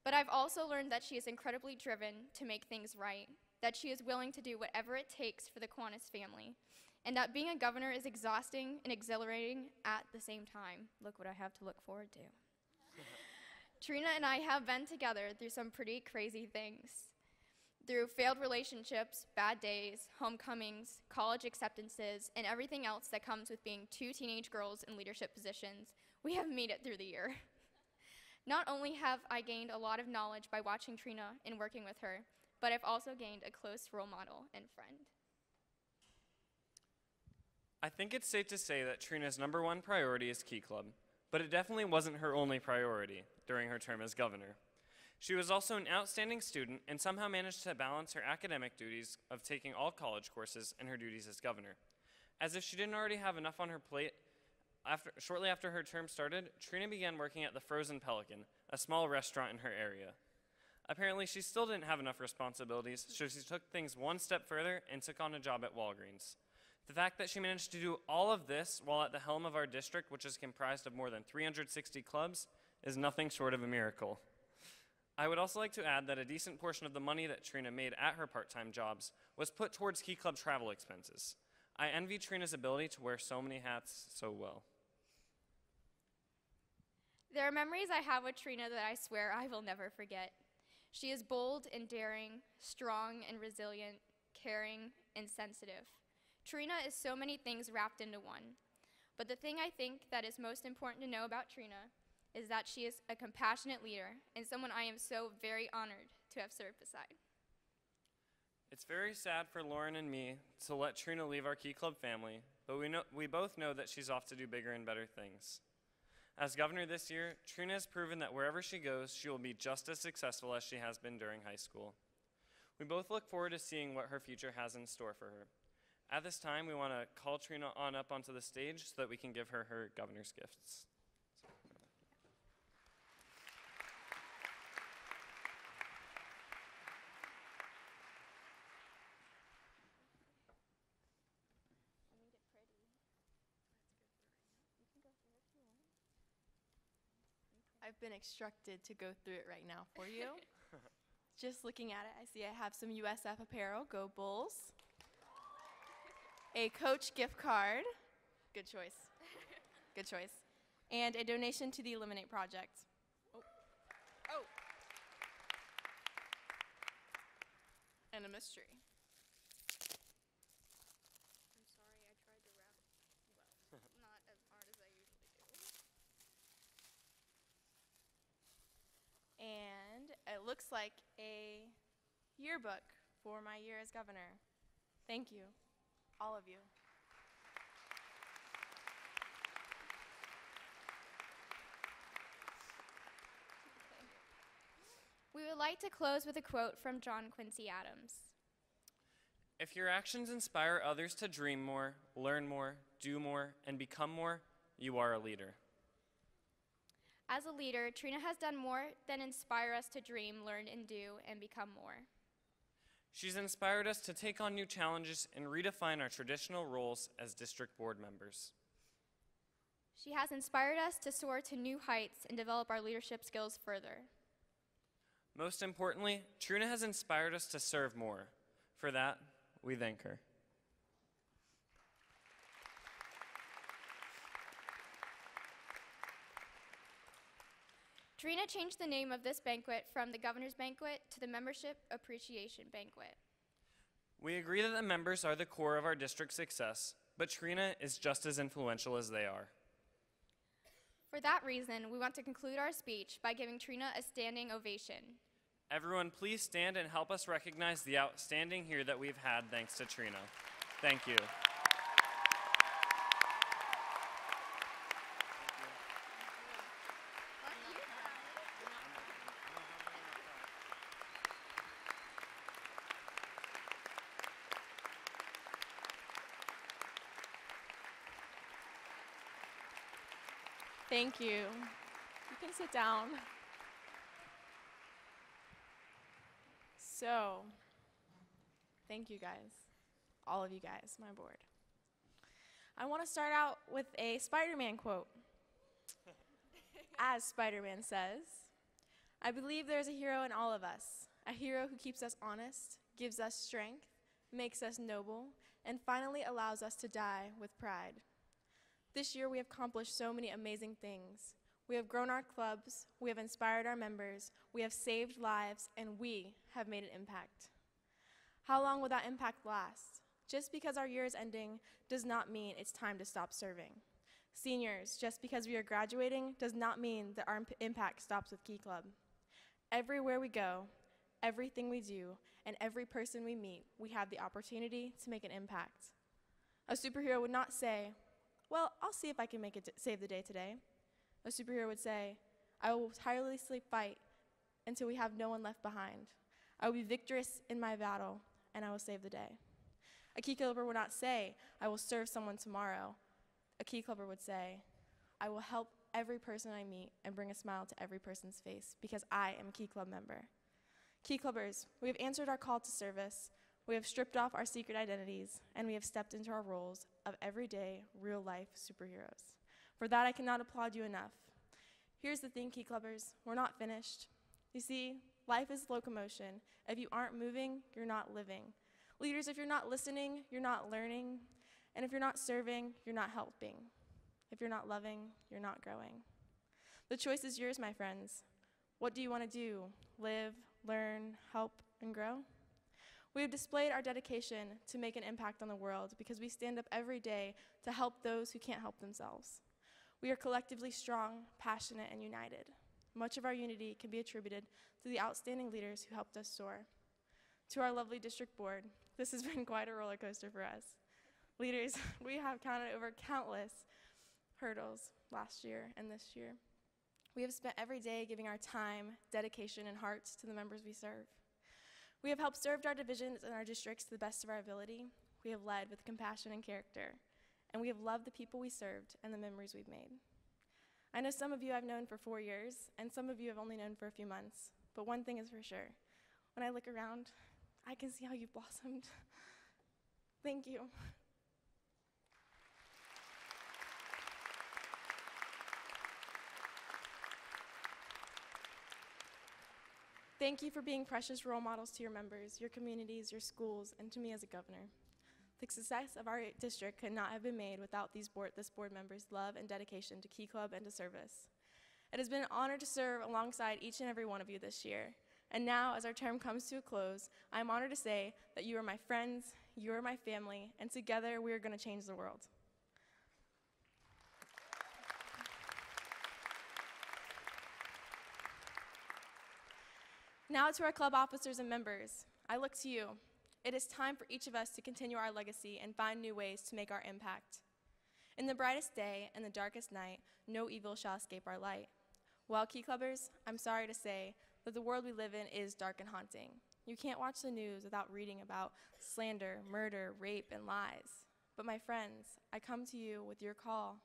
But I've also learned that she is incredibly driven to make things right, that she is willing to do whatever it takes for the Kiwanis family, and that being a governor is exhausting and exhilarating at the same time. Look what I have to look forward to. Trina and I have been together through some pretty crazy things. Through failed relationships, bad days, homecomings, college acceptances, and everything else that comes with being two teenage girls in leadership positions, we have made it through the year. Not only have I gained a lot of knowledge by watching Trina and working with her, but I've also gained a close role model and friend. I think it's safe to say that Trina's #1 priority is Key Club, but it definitely wasn't her only priority during her term as governor. She was also an outstanding student and somehow managed to balance her academic duties of taking all college courses and her duties as governor. As if she didn't already have enough on her plate, shortly after her term started, Trina began working at the Frozen Pelican, a small restaurant in her area. Apparently, she still didn't have enough responsibilities, so she took things one step further and took on a job at Walgreens. The fact that she managed to do all of this while at the helm of our district, which is comprised of more than 360 clubs, is nothing short of a miracle. I would also like to add that a decent portion of the money that Trina made at her part-time jobs was put towards Key Club travel expenses. I envy Trina's ability to wear so many hats so well. There are memories I have with Trina that I swear I will never forget. She is bold and daring, strong and resilient, caring and sensitive. Trina is so many things wrapped into one. But the thing I think that is most important to know about Trina is that she is a compassionate leader and someone I am so very honored to have served beside. It's very sad for Lauren and me to let Trina leave our Key Club family, but we both know that she's off to do bigger and better things. As governor this year, Trina has proven that wherever she goes, she will be just as successful as she has been during high school. We both look forward to seeing what her future has in store for her. At this time, we want to call Trina on up onto the stage so that we can give her her governor's gifts. I've been instructed to go through it right now for you. Just looking at it, I see I have some USF apparel. Go Bulls. a Coach gift card, good choice, good choice, and a donation to the Eliminate Project. Oh. And a mystery. I'm sorry, I tried to wrap, well, not as hard as I usually do. And it looks like a yearbook for my year as governor. Thank you, all of you. We would like to close with a quote from John Quincy Adams. If your actions inspire others to dream more, learn more, do more, and become more, you are a leader. As a leader, Trina has done more than inspire us to dream, learn, and do, and become more. She's inspired us to take on new challenges and redefine our traditional roles as district board members. She has inspired us to soar to new heights and develop our leadership skills further. Most importantly, Trina has inspired us to serve more. For that, we thank her. Trina changed the name of this banquet from the Governor's Banquet to the Membership Appreciation Banquet. We agree that the members are the core of our district's success, but Trina is just as influential as they are. For that reason, we want to conclude our speech by giving Trina a standing ovation. Everyone, please stand and help us recognize the outstanding year that we've had thanks to Trina. Thank you. Thank you. You can sit down. So, thank you guys, all of you guys, my board. I want to start out with a Spider-Man quote. As Spider-Man says, I believe there's a hero in all of us, a hero who keeps us honest, gives us strength, makes us noble, and finally allows us to die with pride. This year we have accomplished so many amazing things. We have grown our clubs, we have inspired our members, we have saved lives, and we have made an impact. How long will that impact last? Just because our year is ending does not mean it's time to stop serving. Seniors, just because we are graduating does not mean that our impact stops with Key Club. Everywhere we go, everything we do, and every person we meet, we have the opportunity to make an impact. A superhero would not say, well, I'll see if I can save the day today. A superhero would say, I will tirelessly fight until we have no one left behind. I will be victorious in my battle, and I will save the day. A Key Clubber would not say, I will serve someone tomorrow. A Key Clubber would say, I will help every person I meet and bring a smile to every person's face because I am a Key Club member. Key Clubbers, we have answered our call to service. We have stripped off our secret identities, and we have stepped into our roles of everyday, real-life superheroes. For that, I cannot applaud you enough. Here's the thing, Key Clubbers, we're not finished. You see, life is locomotion. If you aren't moving, you're not living. Leaders, if you're not listening, you're not learning. And if you're not serving, you're not helping. If you're not loving, you're not growing. The choice is yours, my friends. What do you want to do? Live, learn, help, and grow? We have displayed our dedication to make an impact on the world because we stand up every day to help those who can't help themselves. We are collectively strong, passionate, and united. Much of our unity can be attributed to the outstanding leaders who helped us soar. To our lovely district board, this has been quite a roller coaster for us. Leaders, we have counted over countless hurdles last year and this year. We have spent every day giving our time, dedication, and hearts to the members we serve. We have helped serve our divisions and our districts to the best of our ability. We have led with compassion and character. And we have loved the people we served and the memories we've made. I know some of you I've known for 4 years, and some of you I've only known for a few months. But one thing is for sure. When I look around, I can see how you've blossomed. Thank you. Thank you for being precious role models to your members, your communities, your schools, and to me as a governor. The success of our district could not have been made without this board members' love and dedication to Key Club and to service. It has been an honor to serve alongside each and every one of you this year. And now, as our term comes to a close, I am honored to say that you are my friends, you are my family, and together we are going to change the world. Now to our club officers and members, I look to you. It is time for each of us to continue our legacy and find new ways to make our impact. In the brightest day and the darkest night, no evil shall escape our light. Well, Key Clubbers, I'm sorry to say that the world we live in is dark and haunting. You can't watch the news without reading about slander, murder, rape, and lies. But my friends, I come to you with your call.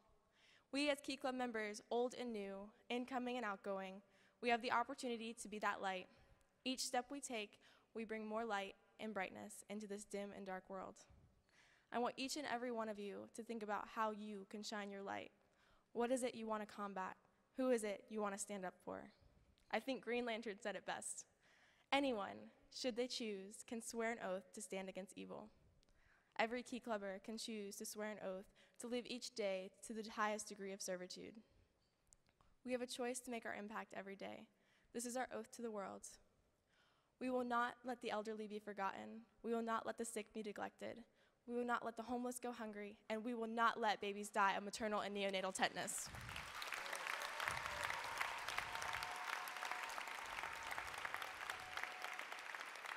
We as Key Club members, old and new, incoming and outgoing, we have the opportunity to be that light. Each step we take, we bring more light and brightness into this dim and dark world. I want each and every one of you to think about how you can shine your light. What is it you want to combat? Who is it you want to stand up for? I think Green Lantern said it best. Anyone, should they choose, can swear an oath to stand against evil. Every Key Clubber can choose to swear an oath to live each day to the highest degree of servitude. We have a choice to make our impact every day. This is our oath to the world. We will not let the elderly be forgotten. We will not let the sick be neglected. We will not let the homeless go hungry, and we will not let babies die of maternal and neonatal tetanus.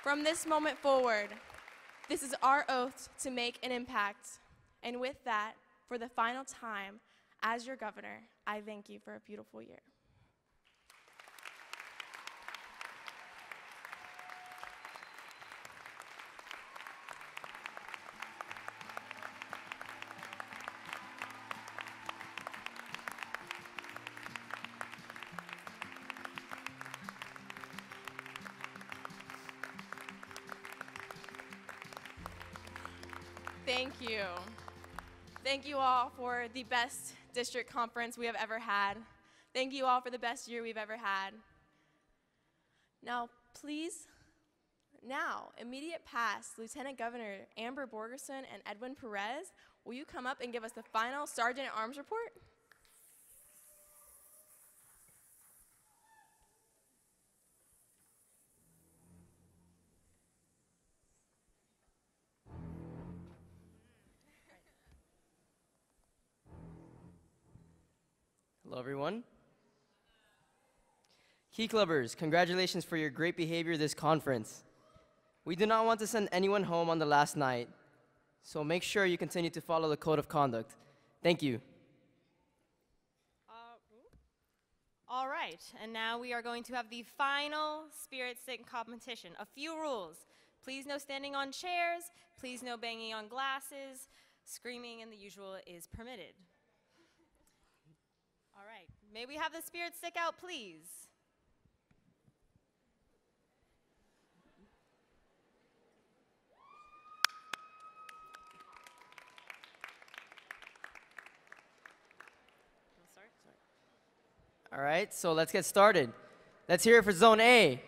From this moment forward, this is our oath to make an impact. And with that, for the final time, as your governor, I thank you for a beautiful year. Thank you. Thank you all for the best district conference we have ever had. Thank you all for the best year we've ever had. Now, please, immediate past Lieutenant Governor Amber Borgerson and Edwin Perez, will you come up and give us the final Sergeant at Arms report? Hello, everyone. Key Clubbers, congratulations for your great behavior this conference. We do not want to send anyone home on the last night, so make sure you continue to follow the code of conduct. Thank you. All right, and now we are going to have the final Spirit Stick competition. A few rules. Please no standing on chairs. Please no banging on glasses. Screaming and the usual is permitted. All right, may we have the Spirit Stick out, please? All right, so let's get started. Let's hear it for Zone A.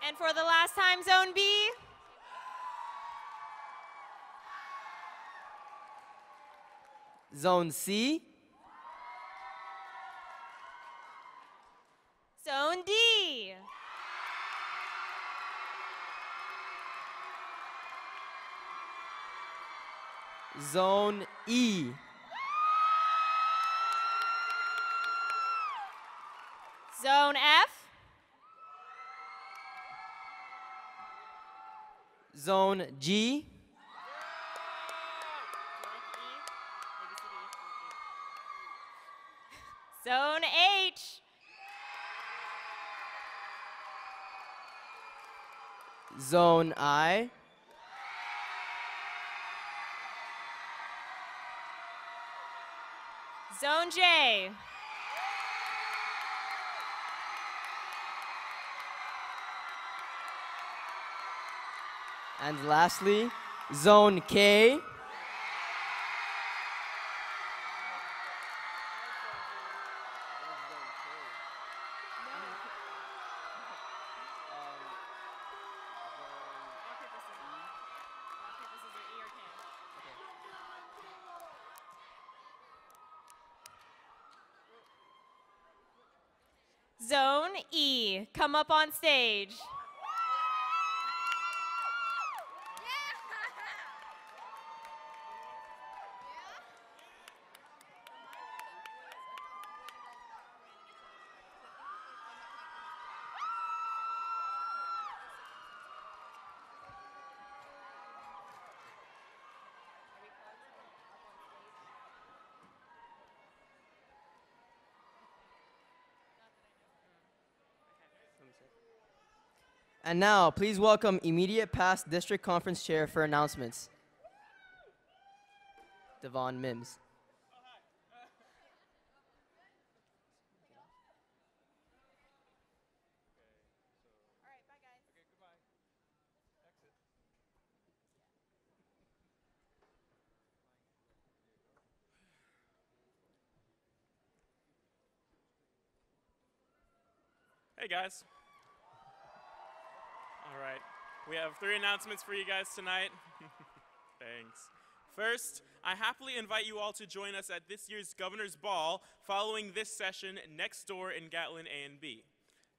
And for the last time, Zone B. Zone C. Zone D. Zone E. Zone F. Zone G. Zone H. Zone I. Zone J. And lastly, Zone K. Zone E, come up on stage. And now, please welcome immediate past district conference chair for announcements, Devon Mims. Hey guys. All right, we have 3 announcements for you guys tonight. Thanks. First, I happily invite you all to join us at this year's Governor's Ball following this session next door in Gatlin A and B.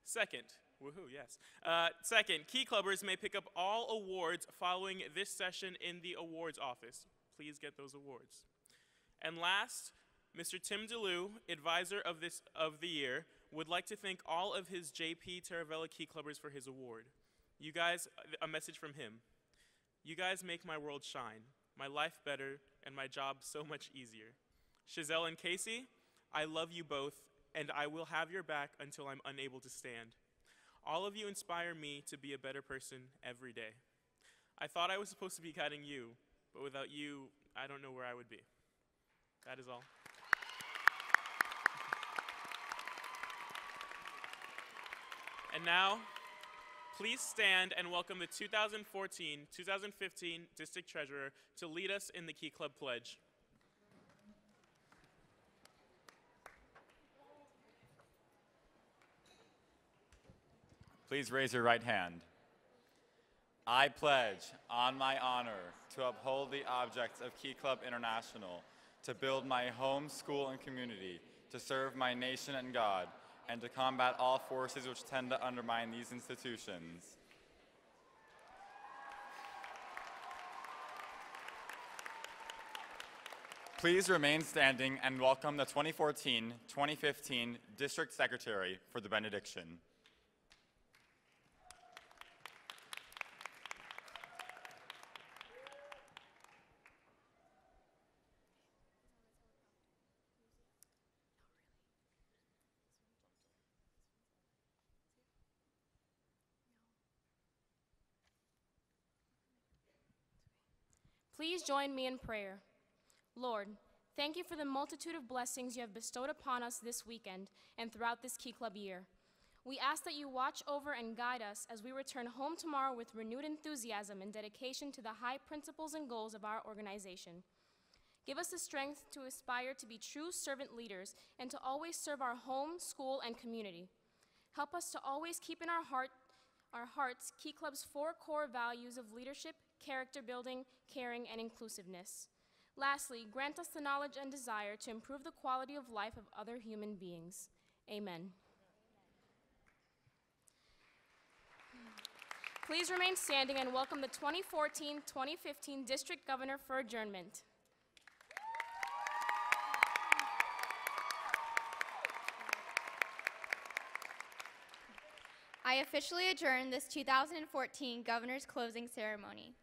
Second, woohoo, yes. Second, Key Clubbers may pick up all awards following this session in the awards office. Please get those awards. And last, Mr. Tim DeLue, advisor of the year, would like to thank all of his JP Taravella Key Clubbers for his award. You guys, a message from him. You guys make my world shine, my life better, and my job so much easier. Chazelle and Casey, I love you both, and I will have your back until I'm unable to stand. All of you inspire me to be a better person every day. I thought I was supposed to be guiding you, but without you, I don't know where I would be. That is all. And now, please stand and welcome the 2014-2015 District Treasurer to lead us in the Key Club Pledge. Please raise your right hand. I pledge on my honor to uphold the objects of Key Club International, to build my home, school, and community, to serve my nation and God, and to combat all forces which tend to undermine these institutions. Please remain standing and welcome the 2014-2015 District Secretary for the benediction. Please join me in prayer. Lord, thank you for the multitude of blessings you have bestowed upon us this weekend and throughout this Key Club year. We ask that you watch over and guide us as we return home tomorrow with renewed enthusiasm and dedication to the high principles and goals of our organization. Give us the strength to aspire to be true servant leaders and to always serve our home, school, and community. Help us to always keep in our hearts Key Club's 4 core values of leadership, character building, caring, and inclusiveness. Lastly, grant us the knowledge and desire to improve the quality of life of other human beings. Amen. Please remain standing and welcome the 2014-2015 District Governor for adjournment. I officially adjourn this 2014 Governor's Closing Ceremony.